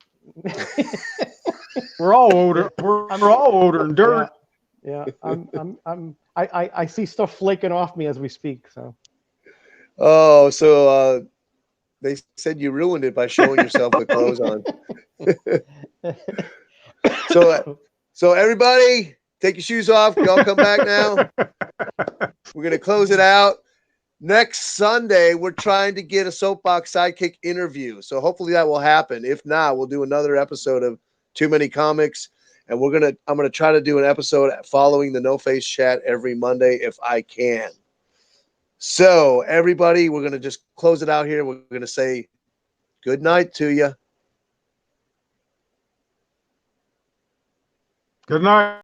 We're all older. We're all older and dirt.
Yeah. I see stuff flaking off me as we speak. So.
Oh, so they said you ruined it by showing yourself with clothes on. So everybody, take your shoes off. Y'all come back now. We're gonna close it out. Next Sunday, we're trying to get a Soapbox Sidekick interview. So hopefully that will happen. If not, we'll do another episode of Too Many Comics. And I'm gonna try to do an episode following the No Face Chat every Monday if I can. So everybody, we're gonna just close it out here. We're gonna say good night to you.
Good night.